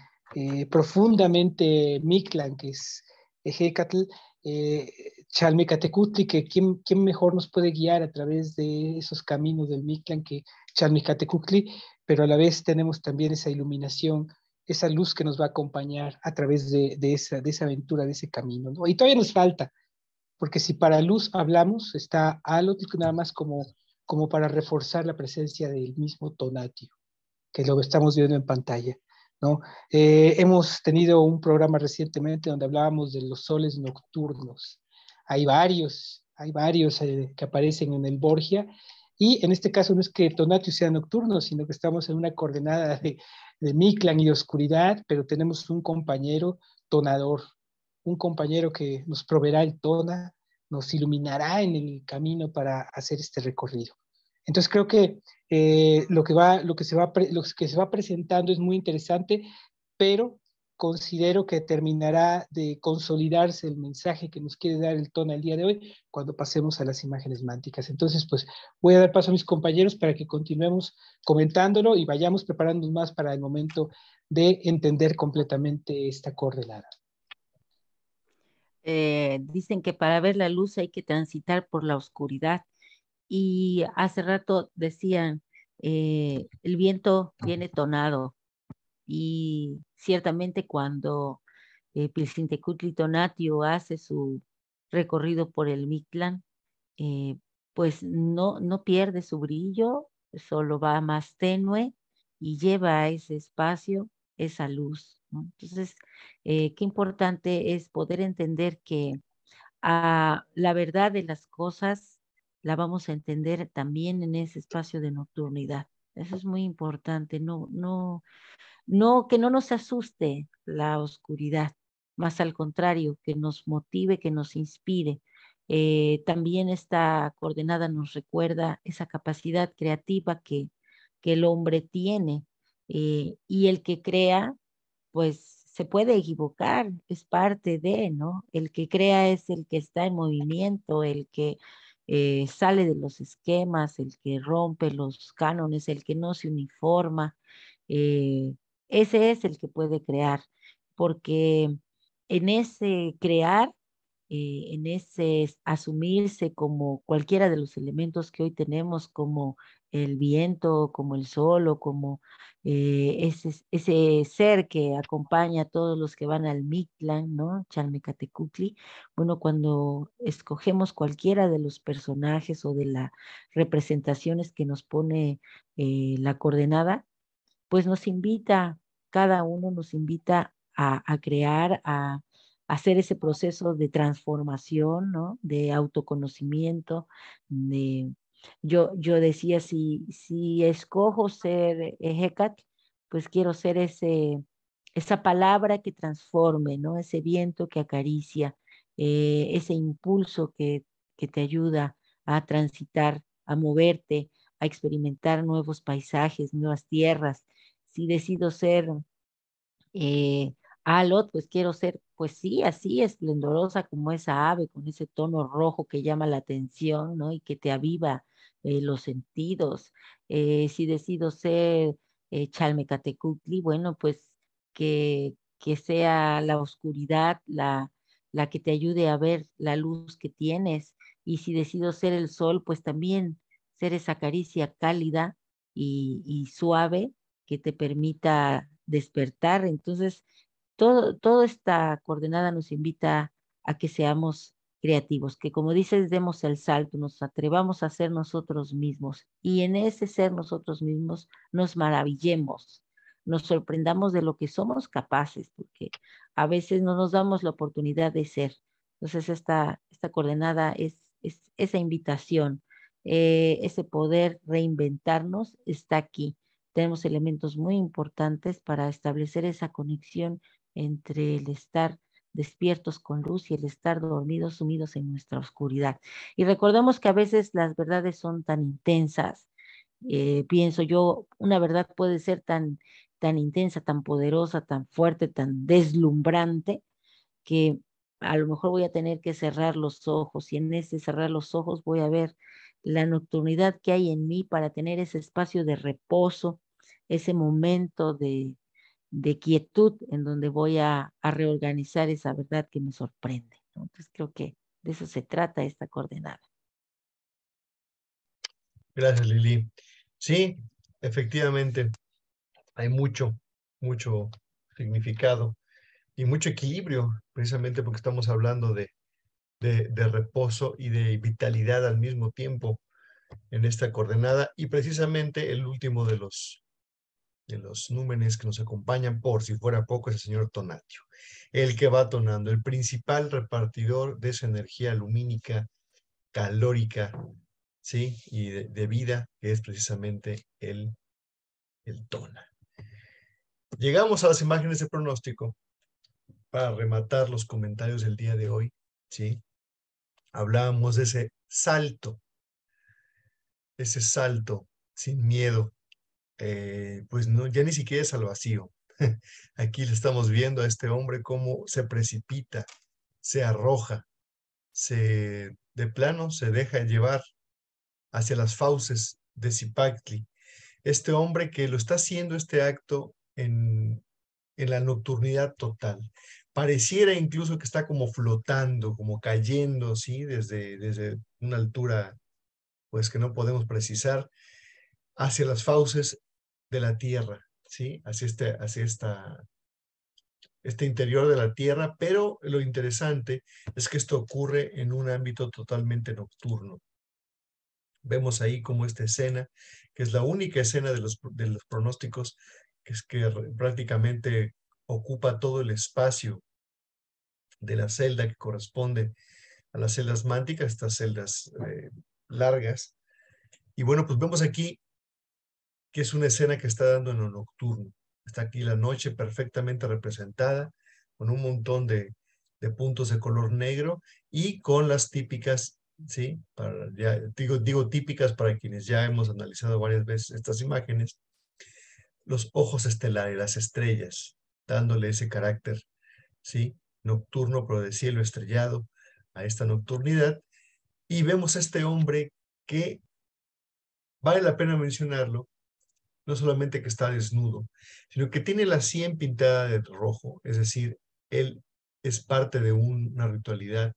profundamente Mictlán, que es Ejecatl, eh, Chalmecatecutli, que ¿quién mejor nos puede guiar a través de esos caminos del Mictlán que Chalmecatecutli, pero a la vez tenemos también esa iluminación, esa luz que nos va a acompañar a través de esa aventura, de ese camino, ¿no? Y todavía nos falta, porque si para luz hablamos, está Alotl nada más como para reforzar la presencia del mismo Tonatio, que lo estamos viendo en pantalla, ¿no? Hemos tenido un programa recientemente donde hablábamos de los soles nocturnos. Hay varios que aparecen en el Borgia, y en este caso no es que Tonatio sea nocturno, sino que estamos en una coordenada de Mictlán y de oscuridad, pero tenemos un compañero tonador, un compañero que nos proveerá el tona, nos iluminará en el camino para hacer este recorrido. Entonces creo que lo que se va presentando es muy interesante, pero considero que terminará de consolidarse el mensaje que nos quiere dar el tono el día de hoy cuando pasemos a las imágenes mánticas. Entonces, pues voy a dar paso a mis compañeros para que continuemos comentándolo y vayamos preparándonos más para el momento de entender completamente esta coordenada. Dicen que para ver la luz hay que transitar por la oscuridad. Y hace rato decían, el viento viene tonado. Y ciertamente cuando Pilsintecutli Tonatio hace su recorrido por el Mictlán, eh, pues no pierde su brillo, solo va más tenue y lleva a ese espacio esa luz, ¿no? Entonces, qué importante es poder entender que la verdad de las cosas la vamos a entender también en ese espacio de nocturnidad. Eso es muy importante, que no nos asuste la oscuridad, más al contrario, que nos motive, que nos inspire. También esta coordenada nos recuerda esa capacidad creativa que el hombre tiene, y el que crea, pues se puede equivocar, es parte de, ¿no? El que crea es el que está en movimiento, el que sale de los esquemas, el que rompe los cánones, el que no se uniforma. eh, Ese es el que puede crear, porque en ese crear, en ese asumirse como cualquiera de los elementos que hoy tenemos, como el viento, como el sol, o como ese ser que acompaña a todos los que van al Mictlán, ¿no? Chalmecatecutli. Bueno, cuando escogemos cualquiera de los personajes o de las representaciones que nos pone la coordenada, pues nos invita, cada uno nos invita a crear, a hacer ese proceso de transformación, ¿no? De autoconocimiento, yo decía, si escojo ser Hecatl, pues quiero ser esa palabra que transforme, ¿no? Ese viento que acaricia, ese impulso que que te ayuda a transitar, a moverte, a experimentar nuevos paisajes, nuevas tierras. Si decido ser Alot, pues quiero ser, pues sí, así esplendorosa como esa ave, con ese tono rojo que llama la atención, ¿no? Y que te aviva los sentidos. Si decido ser Chalmecatecutli, bueno, pues que sea la oscuridad la que te ayude a ver la luz que tienes. Y si decido ser el sol, pues también ser esa caricia cálida y suave que te permita despertar. Entonces, toda esta coordenada nos invita a que seamos creativos, que como dices, demos el salto, nos atrevamos a ser nosotros mismos y en ese ser nosotros mismos nos maravillemos, nos sorprendamos de lo que somos capaces, porque a veces no nos damos la oportunidad de ser. Entonces, esta coordenada es esa invitación, ese poder reinventarnos está aquí. Tenemos elementos muy importantes para establecer esa conexión entre el estar despiertos con luz y el estar dormidos, sumidos en nuestra oscuridad. Y recordemos que a veces las verdades son tan intensas. Pienso yo, una verdad puede ser tan intensa, tan poderosa, tan fuerte, tan deslumbrante, que a lo mejor voy a tener que cerrar los ojos y en ese cerrar los ojos voy a ver la nocturnidad que hay en mí para tener ese espacio de reposo, ese momento de quietud en donde voy a reorganizar esa verdad que me sorprende, ¿no? Entonces creo que de eso se trata esta coordenada. Gracias, Lili. Sí, efectivamente, hay mucho significado y mucho equilibrio, precisamente porque estamos hablando de reposo y de vitalidad al mismo tiempo en esta coordenada. Y precisamente el último de los númenes que nos acompañan, por si fuera poco, es el señor Tonatio, el que va tonando, el principal repartidor de esa energía lumínica, calórica, ¿sí? Y de vida, que es precisamente el tona. Llegamos a las imágenes de pronóstico para rematar los comentarios del día de hoy, ¿sí? Hablábamos de ese salto sin miedo, pues no, ya ni siquiera es al vacío. Aquí le estamos viendo a este hombre cómo se precipita, se arroja, de plano se deja llevar hacia las fauces de Zipactli. Este hombre que lo está haciendo este acto en la nocturnidad total. Pareciera incluso que está como flotando, como cayendo, ¿sí? Desde una altura, pues que no podemos precisar, hacia las fauces de la tierra, ¿sí? Hacia este interior de la tierra, pero lo interesante es que esto ocurre en un ámbito totalmente nocturno. Vemos ahí como esta escena, que es la única escena de los pronósticos, que es que prácticamente ocupa todo el espacio de la celda que corresponde a las celdas mánticas, estas celdas largas. Y bueno, pues vemos aquí que es una escena que está dando en lo nocturno. Está aquí la noche perfectamente representada, con un montón de puntos de color negro y con las típicas, ¿sí? Digo típicas para quienes ya hemos analizado varias veces estas imágenes, los ojos estelares, las estrellas, dándole ese carácter, ¿sí? Nocturno, pero de cielo estrellado a esta nocturnidad. Y vemos a este hombre que vale la pena mencionarlo, no solamente que está desnudo, sino que tiene la sien pintada de rojo, es decir, él es parte de una ritualidad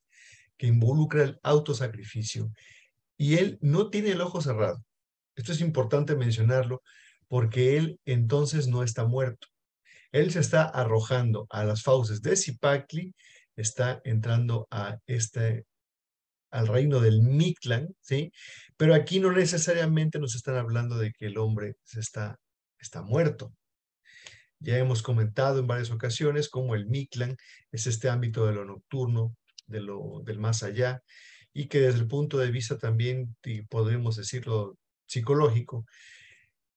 que involucra el autosacrificio y él no tiene el ojo cerrado. Esto es importante mencionarlo porque él entonces no está muerto. Él se está arrojando a las fauces de Zipactli, está entrando al reino del Mictlán, ¿sí? Pero aquí no necesariamente nos están hablando de que el hombre está muerto. Ya hemos comentado en varias ocasiones cómo el Mictlán es este ámbito de lo nocturno, del más allá, y que desde el punto de vista también, y podemos decirlo, psicológico,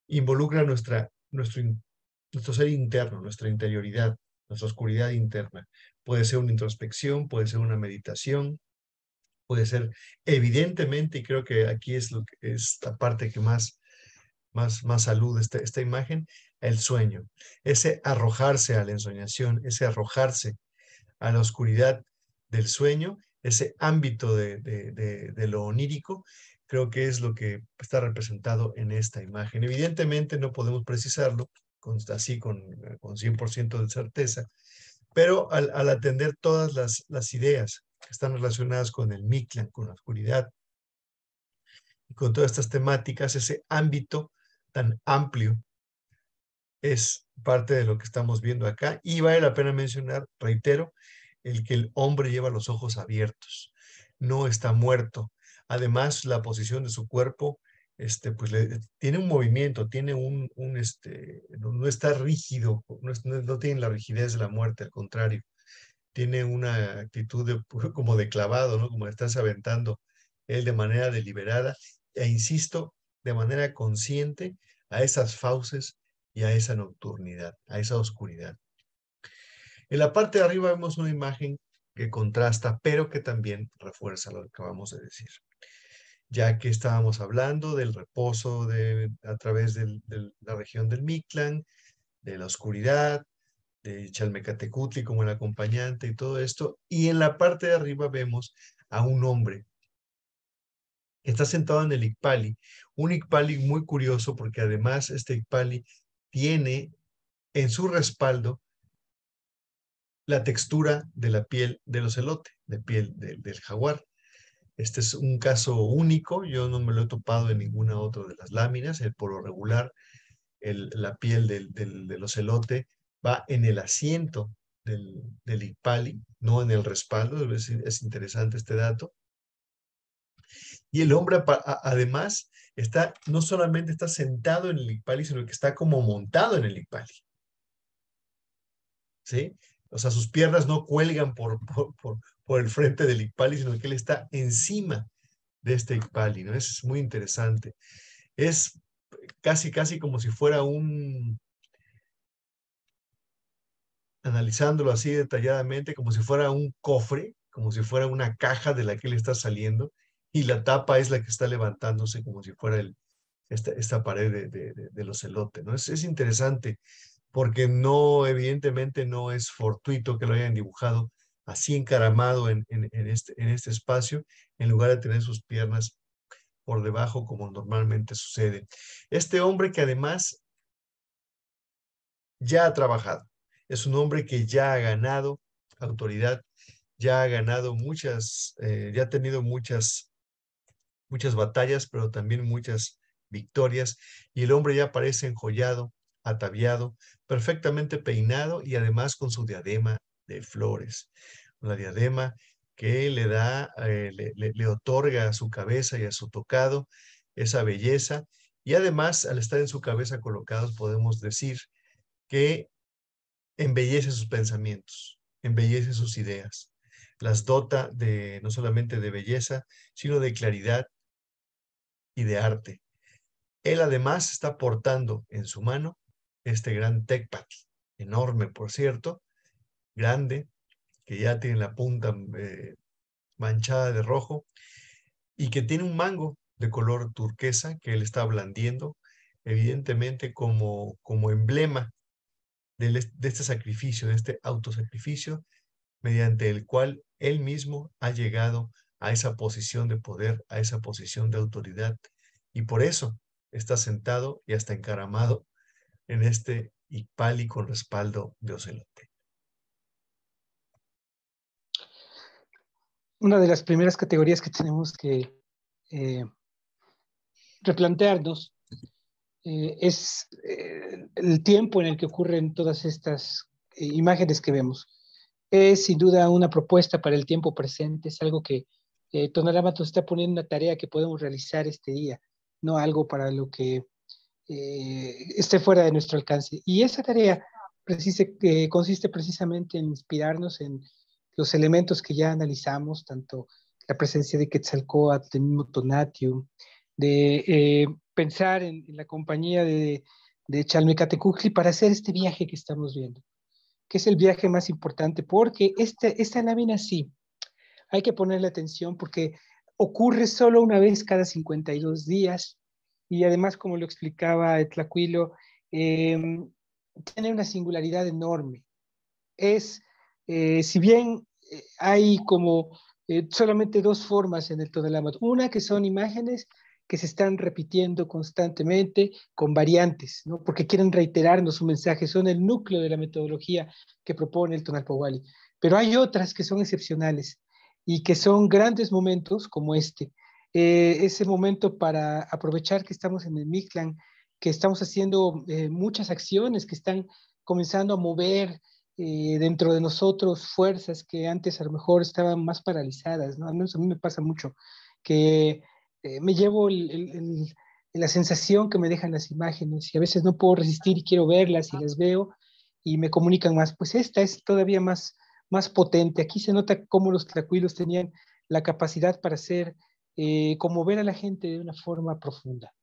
involucra nuestro ser interno, nuestra interioridad, nuestra oscuridad interna. Puede ser una introspección, puede ser una meditación, puede ser evidentemente, y creo que aquí es lo que es la parte que más salud esta imagen, el sueño, ese arrojarse a la ensoñación, ese arrojarse a la oscuridad del sueño, ese ámbito de lo onírico, creo que es lo que está representado en esta imagen. Evidentemente no podemos precisarlo así con 100% de certeza, pero al atender todas las ideas que están relacionadas con el Mictlán, con la oscuridad, y con todas estas temáticas, ese ámbito tan amplio es parte de lo que estamos viendo acá. Y vale la pena mencionar, reitero, el que el hombre lleva los ojos abiertos, no está muerto. Además, la posición de su cuerpo, pues tiene un movimiento, tiene no está rígido, no tiene la rigidez de la muerte, al contrario, tiene una actitud como de clavado, ¿no? Como estás aventando él de manera deliberada, e insisto, de manera consciente a esas fauces y a esa nocturnidad, a esa oscuridad. En la parte de arriba vemos una imagen que contrasta, pero que también refuerza lo que acabamos de decir. Ya que estábamos hablando del reposo a través de la región del Mictlán, de la oscuridad, de Chalmecatecutli como el acompañante y todo esto. Y en la parte de arriba vemos a un hombre que está sentado en el Icpali. Un Icpali muy curioso porque además este Icpali tiene en su respaldo la textura de la piel del ocelote, de piel del jaguar. Este es un caso único, yo no me lo he topado en ninguna otra de las láminas. Por lo regular, la piel del ocelote va en el asiento del Icpali, no en el respaldo. Es interesante este dato. Y el hombre además no solamente está sentado en el Icpali, sino que está como montado en el Icpali. ¿Sí? O sea, sus piernas no cuelgan por el frente del Icpali, sino que él está encima de este Icpali, ¿no? Es muy interesante. Es casi como si fuera analizándolo así detalladamente, como si fuera un cofre, como si fuera una caja de la que él está saliendo, y la tapa es la que está levantándose como si fuera esta pared del ocelote, ¿no? Es interesante, porque evidentemente no es fortuito que lo hayan dibujado así encaramado en este espacio, en lugar de tener sus piernas por debajo como normalmente sucede. Este hombre que además ya ha trabajado, es un hombre que ya ha ganado autoridad, ya ha ganado ya ha tenido muchas batallas, pero también muchas victorias, y el hombre ya parece enjollado, ataviado, perfectamente peinado y además con su diadema de flores. Una diadema que le otorga a su cabeza y a su tocado esa belleza, y además al estar en su cabeza colocados podemos decir que embellece sus pensamientos, embellece sus ideas, las dota no solamente de belleza, sino de claridad y de arte. Él además está portando en su mano este gran tecpatl, enorme por cierto, grande, que ya tiene la punta manchada de rojo y que tiene un mango de color turquesa que él está blandiendo, evidentemente como emblema de este sacrificio, de este autosacrificio, mediante el cual él mismo ha llegado a esa posición de poder, a esa posición de autoridad, y por eso está sentado y hasta encaramado en este Icpali con respaldo de ocelote. Una de las primeras categorías que tenemos que replantearnos es el tiempo en el que ocurren todas estas imágenes que vemos. Es sin duda una propuesta para el tiempo presente, es algo que Tonalá nos está poniendo una tarea que podemos realizar este día, no algo para lo que esté fuera de nuestro alcance. Y esa tarea consiste precisamente en inspirarnos en los elementos que ya analizamos, tanto la presencia de Quetzalcóatl, del mismo Tonatiuh, de pensar en la compañía de Chalmecatecutli para hacer este viaje que estamos viendo, que es el viaje más importante, porque esta lámina sí, hay que ponerle atención porque ocurre solo una vez cada 52 días y además, como lo explicaba Tlacuilo, tiene una singularidad enorme. Si bien hay como solamente dos formas en el Tonalámatl, una que son imágenes que se están repitiendo constantemente con variantes, ¿no? Porque quieren reiterarnos su mensaje, son el núcleo de la metodología que propone el Tonalpohualli. Pero hay otras que son excepcionales y que son grandes momentos como este. Ese momento para aprovechar que estamos en el Mictlán, que estamos haciendo muchas acciones que están comenzando a mover dentro de nosotros fuerzas que antes a lo mejor estaban más paralizadas, ¿no? Al menos a mí me pasa mucho, que me llevo la sensación que me dejan las imágenes y a veces no puedo resistir y quiero verlas y las veo y me comunican más. Pues esta es todavía más potente. Aquí se nota cómo los tlacuilos tenían la capacidad para hacer, conmover a la gente de una forma profunda.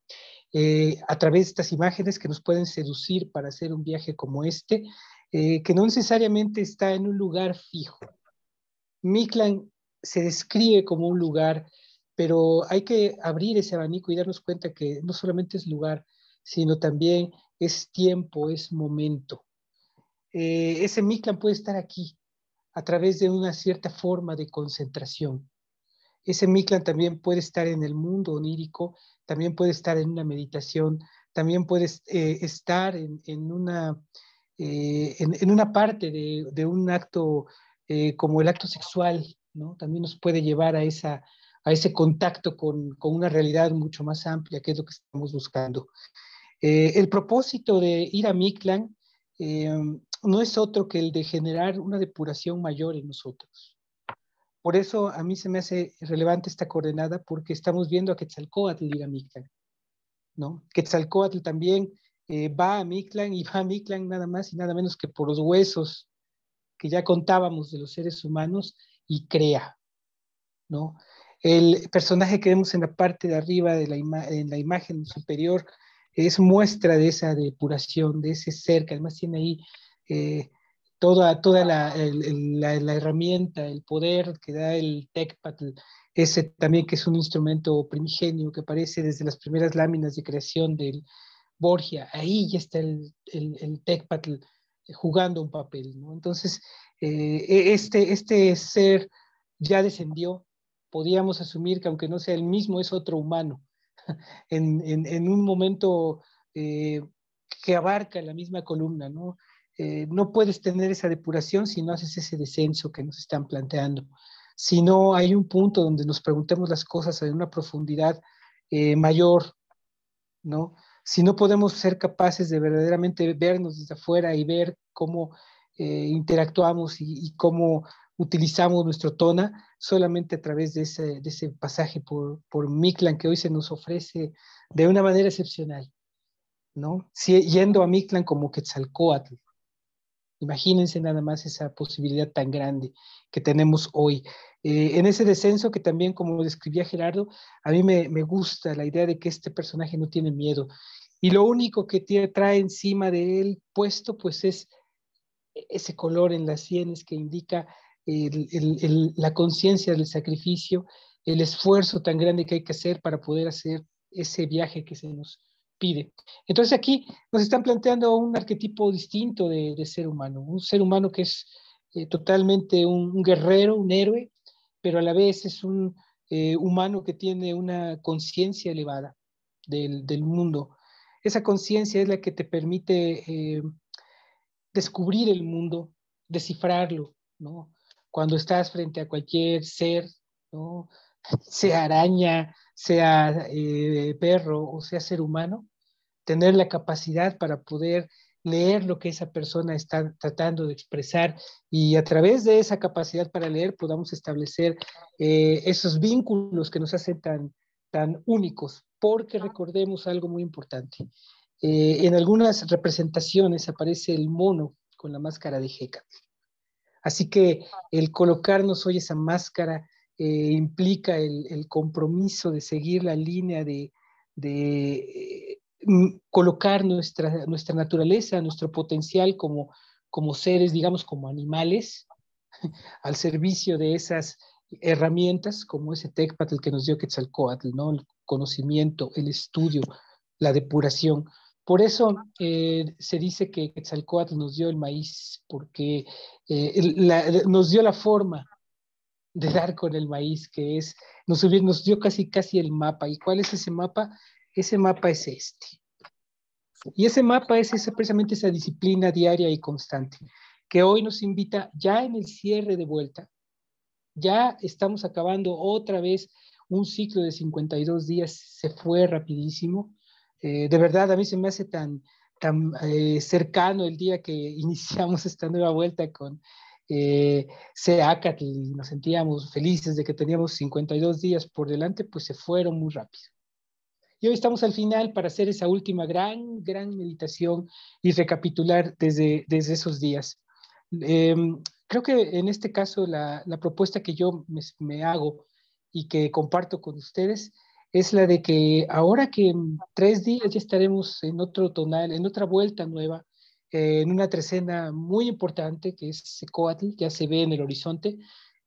A través de estas imágenes que nos pueden seducir para hacer un viaje como este, que no necesariamente está en un lugar fijo. Mictlán se describe como un lugar, pero hay que abrir ese abanico y darnos cuenta que no solamente es lugar, sino también es tiempo, es momento. Ese Mictlán puede estar aquí a través de una cierta forma de concentración. Ese Mictlán también puede estar en el mundo onírico, también puede estar en una meditación, también puede estar en una parte de un acto como el acto sexual, ¿no? También nos puede llevar a ese contacto con una realidad mucho más amplia, que es lo que estamos buscando. El propósito de ir a Mictlán no es otro que el de generar una depuración mayor en nosotros. Por eso a mí se me hace relevante esta coordenada, porque estamos viendo a Quetzalcóatl ir a Mictlán, ¿no? Quetzalcóatl también va a Mictlán y va a Mictlán nada más y nada menos que por los huesos que ya contábamos de los seres humanos y crea, ¿no? El personaje que vemos en la parte de arriba de en la imagen superior es muestra de esa depuración, de ese ser que además tiene ahí toda la herramienta, el poder que da el Tecpatl, ese también que es un instrumento primigenio que aparece desde las primeras láminas de creación del Borgia. Ahí ya está el Tecpatl jugando un papel, ¿no? Entonces, este ser ya descendió. Podíamos asumir que aunque no sea el mismo, es otro humano, en un momento que abarca la misma columna, ¿no? No puedes tener esa depuración si no haces ese descenso que nos están planteando. Si no hay un punto donde nos preguntemos las cosas en una profundidad mayor, ¿no? Si no podemos ser capaces de verdaderamente vernos desde afuera y ver cómo interactuamos y cómo utilizamos nuestro tona, solamente a través de ese pasaje por Mictlán que hoy se nos ofrece de una manera excepcional, ¿no? Yendo a Mictlán como Quetzalcóatl. Imagínense nada más esa posibilidad tan grande que tenemos hoy. En ese descenso que también, como describía Gerardo, a mí me gusta la idea de que este personaje no tiene miedo. Y lo único que trae encima de él puesto, pues es ese color en las sienes que indica la conciencia del sacrificio, el esfuerzo tan grande que hay que hacer para poder hacer ese viaje que se nos pide. Entonces aquí nos están planteando un arquetipo distinto de ser humano, un ser humano que es totalmente un guerrero, un héroe, pero a la vez es un humano que tiene una conciencia elevada del mundo. Esa conciencia es la que te permite descubrir el mundo, descifrarlo, ¿no? Cuando estás frente a cualquier ser, ¿no? Sea araña, sea perro o sea ser humano, tener la capacidad para poder leer lo que esa persona está tratando de expresar y a través de esa capacidad para leer podamos establecer esos vínculos que nos hacen tan únicos, porque recordemos algo muy importante. En algunas representaciones aparece el mono con la máscara de Hécatl. Así que el colocarnos hoy esa máscara implica el compromiso de seguir la línea de colocar nuestra naturaleza, nuestro potencial como seres, digamos, como animales, al servicio de esas herramientas como ese Tecpatl que nos dio Quetzalcóatl, ¿no? El conocimiento, el estudio, la depuración. Por eso se dice que Quetzalcóatl nos dio el maíz, porque nos dio la forma de dar con el maíz, que es, nos dio casi el mapa. ¿Y cuál es ese mapa? Ese mapa es este. Y ese mapa es precisamente esa disciplina diaria y constante, que hoy nos invita ya en el cierre de vuelta. Ya estamos acabando otra vez un ciclo de 52 días, se fue rapidísimo. De verdad, a mí se me hace tan cercano el día que iniciamos esta nueva vuelta con SEACATL y nos sentíamos felices de que teníamos 52 días por delante, pues se fueron muy rápido. Y hoy estamos al final para hacer esa última gran meditación y recapitular desde esos días. Eh, Creo que en este caso la propuesta que yo me hago y que comparto con ustedes es la de que ahora que en 3 días ya estaremos en otro tonal, en otra vuelta nueva, en una trecena muy importante que es Secoatl, ya se ve en el horizonte,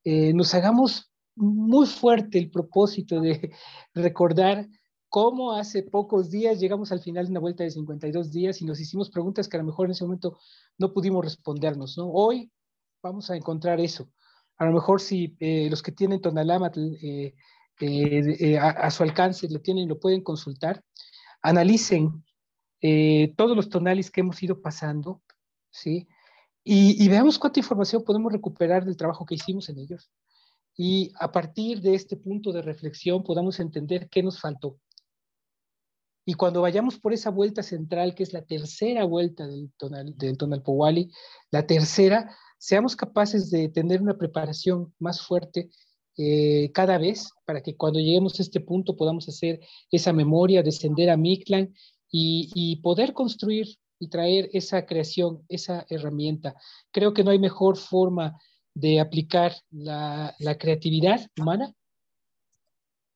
nos hagamos muy fuerte el propósito de recordar cómo hace pocos días llegamos al final de una vuelta de 52 días y nos hicimos preguntas que a lo mejor en ese momento no pudimos respondernos, ¿no? Hoy vamos a encontrar eso. A lo mejor si los que tienen Tonalámatl a su alcance lo tienen, lo pueden consultar, analicen todos los tonales que hemos ido pasando, ¿sí? Y veamos cuánta información podemos recuperar del trabajo que hicimos en ellos. Y a partir de este punto de reflexión podamos entender qué nos faltó. Y cuando vayamos por esa vuelta central, que es la tercera vuelta del Tonalpowali, la tercera, seamos capaces de tener una preparación más fuerte cada vez para que cuando lleguemos a este punto podamos hacer esa memoria, descender a Mictlán y poder construir y traer esa creación, esa herramienta. Creo que no hay mejor forma de aplicar la creatividad humana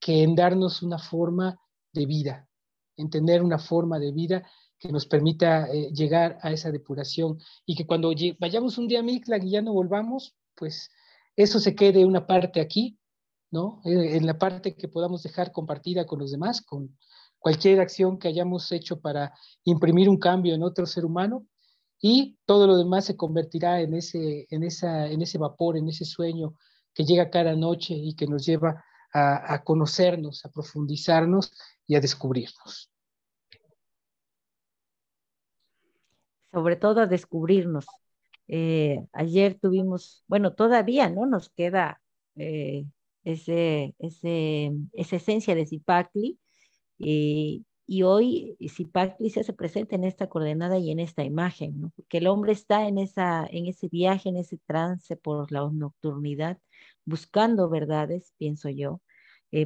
que en darnos una forma de vida, en tener una forma de vida que nos permita llegar a esa depuración y que cuando vayamos un día a Mictlan y ya no volvamos, pues eso se quede una parte aquí, ¿no? En la parte que podamos dejar compartida con los demás, con cualquier acción que hayamos hecho para imprimir un cambio en otro ser humano y todo lo demás se convertirá en ese vapor, en ese sueño que llega cada noche y que nos lleva a conocernos, a profundizarnos y a descubrirnos. Sobre todo a descubrirnos. Ayer tuvimos, bueno, todavía, ¿no? Nos queda eh, esa esencia de Zipacli, y hoy Zipacli se hace presente en esta coordenada y en esta imagen, ¿no? Porque el hombre está en ese viaje, en ese trance por la nocturnidad, buscando verdades, pienso yo.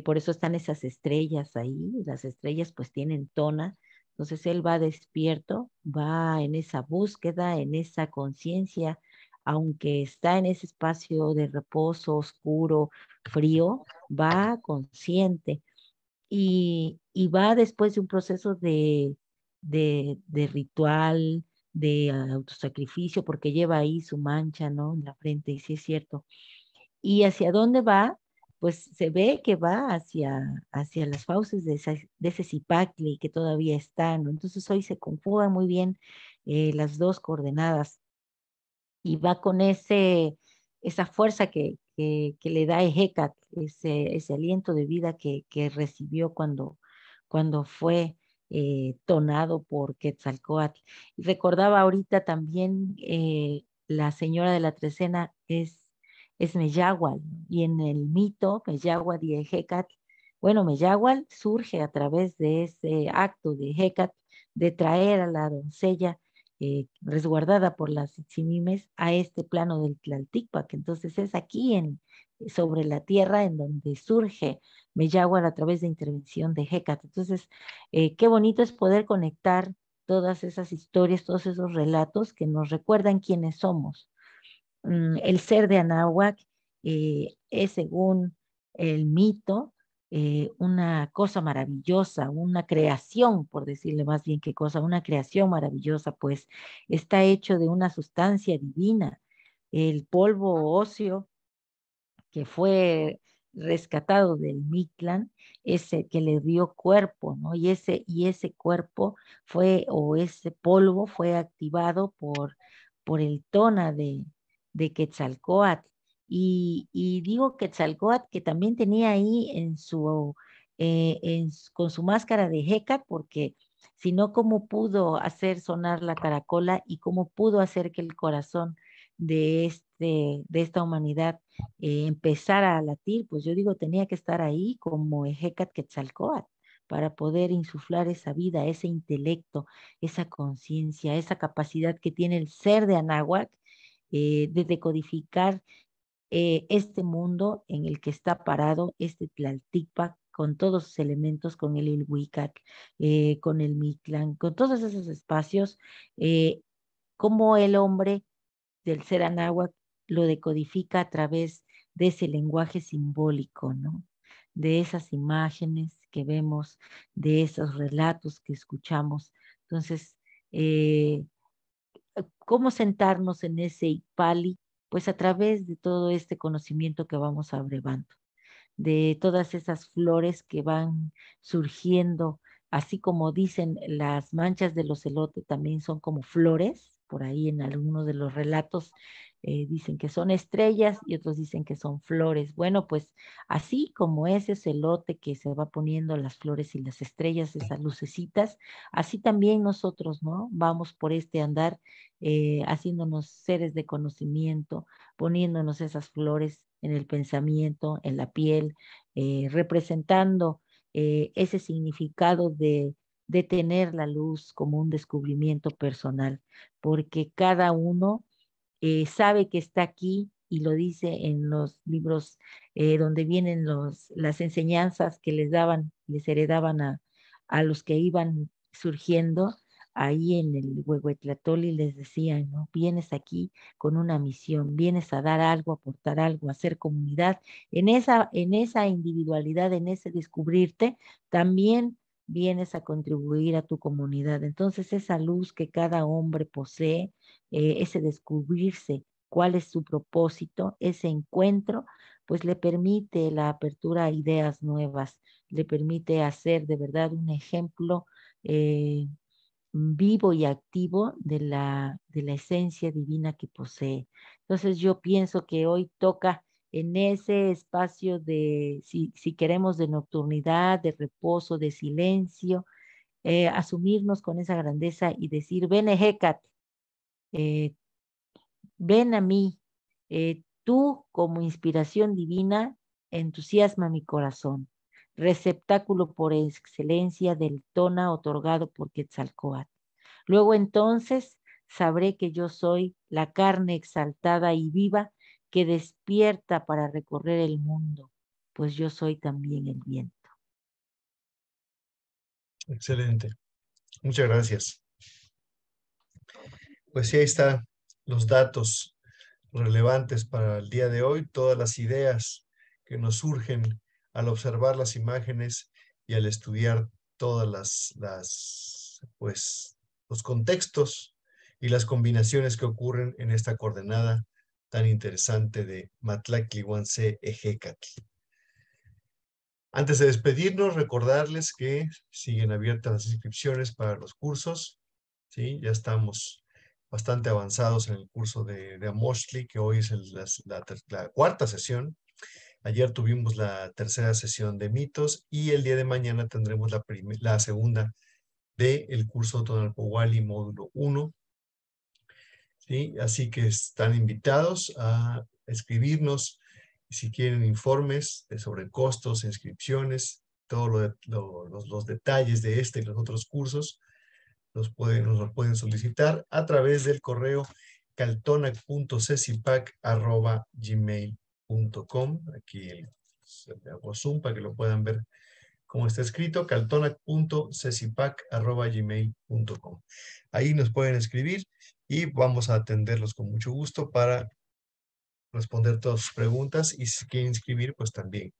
Por eso están esas estrellas ahí, las estrellas pues tienen tona, entonces él va despierto, va en esa búsqueda, en esa conciencia, aunque está en ese espacio de reposo oscuro, frío, va consciente y va después de un proceso de ritual, de autosacrificio, porque lleva ahí su mancha, ¿no? En la frente, y sí es cierto. ¿Y hacia dónde va? Pues se ve que va hacia las fauces de ese Zipacli que todavía está, ¿no? Entonces hoy se conjugan muy bien las dos coordenadas y va con esa fuerza que le da Ejecat, ese aliento de vida que recibió cuando fue tonado por Quetzalcóatl. Y recordaba ahorita también la señora de la trecena es Meyahual, y en el mito Meyahual y Ejecatl, bueno, Meyahual surge a través de ese acto de Ejecatl de traer a la doncella resguardada por las Itzimimes a este plano del Tlalticpac. Entonces es aquí sobre la tierra en donde surge Meyahual a través de intervención de Hécat. Entonces, qué bonito es poder conectar todas esas historias, todos esos relatos que nos recuerdan quiénes somos. El ser de Anáhuac es, según el mito, una cosa maravillosa, una creación, por decirle más bien que cosa, una creación maravillosa, pues está hecho de una sustancia divina. El polvo óseo que fue rescatado del Mictlán, es el que le dio cuerpo, ¿no? Y ese cuerpo fue, o ese polvo fue activado por el Tona de Quetzalcóatl. Y digo Quetzalcóatl que también tenía ahí con su máscara de Hécat, porque si no, ¿cómo pudo hacer sonar la caracola y cómo pudo hacer que el corazón de esta humanidad empezara a latir? Pues yo digo, tenía que estar ahí como Hécat Quetzalcóatl para poder insuflar esa vida, ese intelecto, esa conciencia, esa capacidad que tiene el ser de Anáhuac, de decodificar este mundo en el que está parado este Tlaltipac, con todos sus elementos, con el Ilhuicac, con el Mictlán, con todos esos espacios, cómo el hombre del ser anáhuac lo decodifica a través de ese lenguaje simbólico, ¿no? De esas imágenes que vemos, de esos relatos que escuchamos. Entonces, eh, ¿cómo sentarnos en ese Ipali? Pues a través de todo este conocimiento que vamos abrevando, de todas esas flores que van surgiendo, así como dicen las manchas de los elotes también son como flores, por ahí en algunos de los relatos dicen que son estrellas y otros dicen que son flores. Bueno, pues así como ese elote que se va poniendo las flores y las estrellas, esas lucecitas, así también nosotros, ¿no? Vamos por este andar haciéndonos seres de conocimiento, poniéndonos esas flores en el pensamiento, en la piel, representando ese significado de tener la luz como un descubrimiento personal, porque cada uno sabe que está aquí y lo dice en los libros donde vienen las enseñanzas que les heredaban a los que iban surgiendo ahí en el Huehuetlatoli, les decían, ¿no? Vienes aquí con una misión, vienes a dar algo, a aportar algo, a hacer comunidad. En esa individualidad, en ese descubrirte, también vienes a contribuir a tu comunidad. Entonces, esa luz que cada hombre posee, ese descubrirse cuál es su propósito, ese encuentro, pues le permite la apertura a ideas nuevas, le permite hacer de verdad un ejemplo vivo y activo de la esencia divina que posee. Entonces yo pienso que hoy toca en ese espacio si queremos, de nocturnidad, de reposo, de silencio, asumirnos con esa grandeza y decir, ven Hécat, eh, ven a mí, tú como inspiración divina, entusiasma mi corazón, receptáculo por excelencia del tona otorgado por Quetzalcóatl. Luego entonces sabré que yo soy la carne exaltada y viva que despierta para recorrer el mundo, pues yo soy también el viento. Excelente. Muchas gracias. Pues sí, ahí están los datos relevantes para el día de hoy, todas las ideas que nos surgen al observar las imágenes y al estudiar todas pues, los contextos y las combinaciones que ocurren en esta coordenada tan interesante de Matlactlihuanse-Ejecatl. Antes de despedirnos, recordarles que siguen abiertas las inscripciones para los cursos, ¿sí? Ya estamos bastante avanzados en el curso de Amoxtli, que hoy es la cuarta sesión. Ayer tuvimos la tercera sesión de mitos y el día de mañana tendremos la segunda del curso Tonalpohualli módulo 1. ¿Sí? Así que están invitados a escribirnos si quieren informes sobre costos, inscripciones, todos los detalles de este y los otros cursos. Nos lo pueden solicitar a través del correo caltonac.cecipac@gmail.com. Aquí hago zoom para que lo puedan ver cómo está escrito, caltonac.cecipac@gmail.com. Ahí nos pueden escribir y vamos a atenderlos con mucho gusto para responder todas sus preguntas, y si quieren inscribir, pues también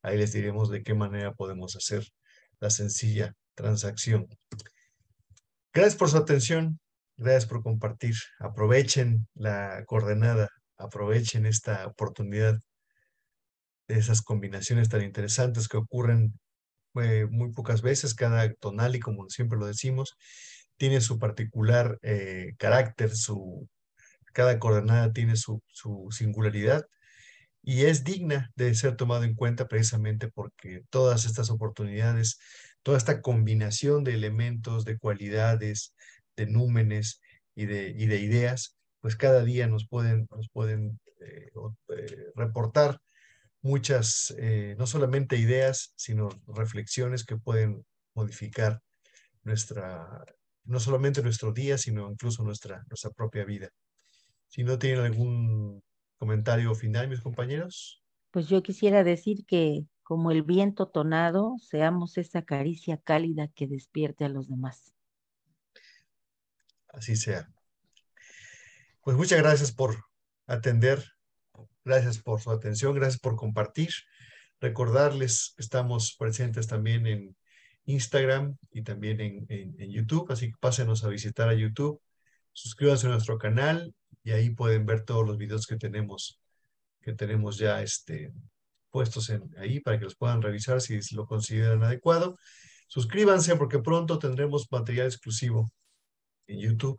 ahí les diremos de qué manera podemos hacer la sencilla transacción. Gracias por su atención, gracias por compartir. Aprovechen la coordenada, aprovechen esta oportunidad esas combinaciones tan interesantes que ocurren muy pocas veces. Cada tonali, como siempre lo decimos, tiene su particular carácter, cada coordenada tiene su singularidad y es digna de ser tomado en cuenta precisamente porque todas estas oportunidades, toda esta combinación de elementos, de cualidades, de númenes y de ideas, pues cada día nos pueden reportar muchas, no solamente ideas, sino reflexiones que pueden modificar no solamente nuestro día, sino incluso nuestra propia vida. Si no tienen algún comentario final, mis compañeros. Pues yo quisiera decir que como el viento tonado, seamos esa caricia cálida que despierte a los demás. Así sea. Pues muchas gracias por atender, gracias por su atención, gracias por compartir. Recordarles que estamos presentes también en Instagram y también en YouTube, así que pásenos a visitar a YouTube, suscríbanse a nuestro canal y ahí pueden ver todos los videos que tenemos ya puestos ahí para que los puedan revisar si lo consideran adecuado. Suscríbanse porque pronto tendremos material exclusivo en YouTube.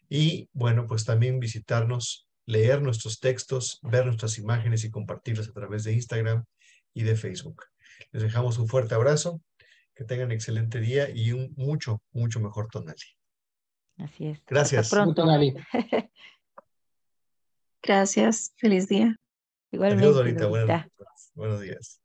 Y bueno, pues también visitarnos, leer nuestros textos, ver nuestras imágenes y compartirlas a través de Instagram y de Facebook. Les dejamos un fuerte abrazo, que tengan excelente día y un mucho, mucho mejor tonali. Así es. Gracias. Hasta pronto. Gracias. Feliz día. Adiós, Igualmente, Dorita. Dorita. Buenos días.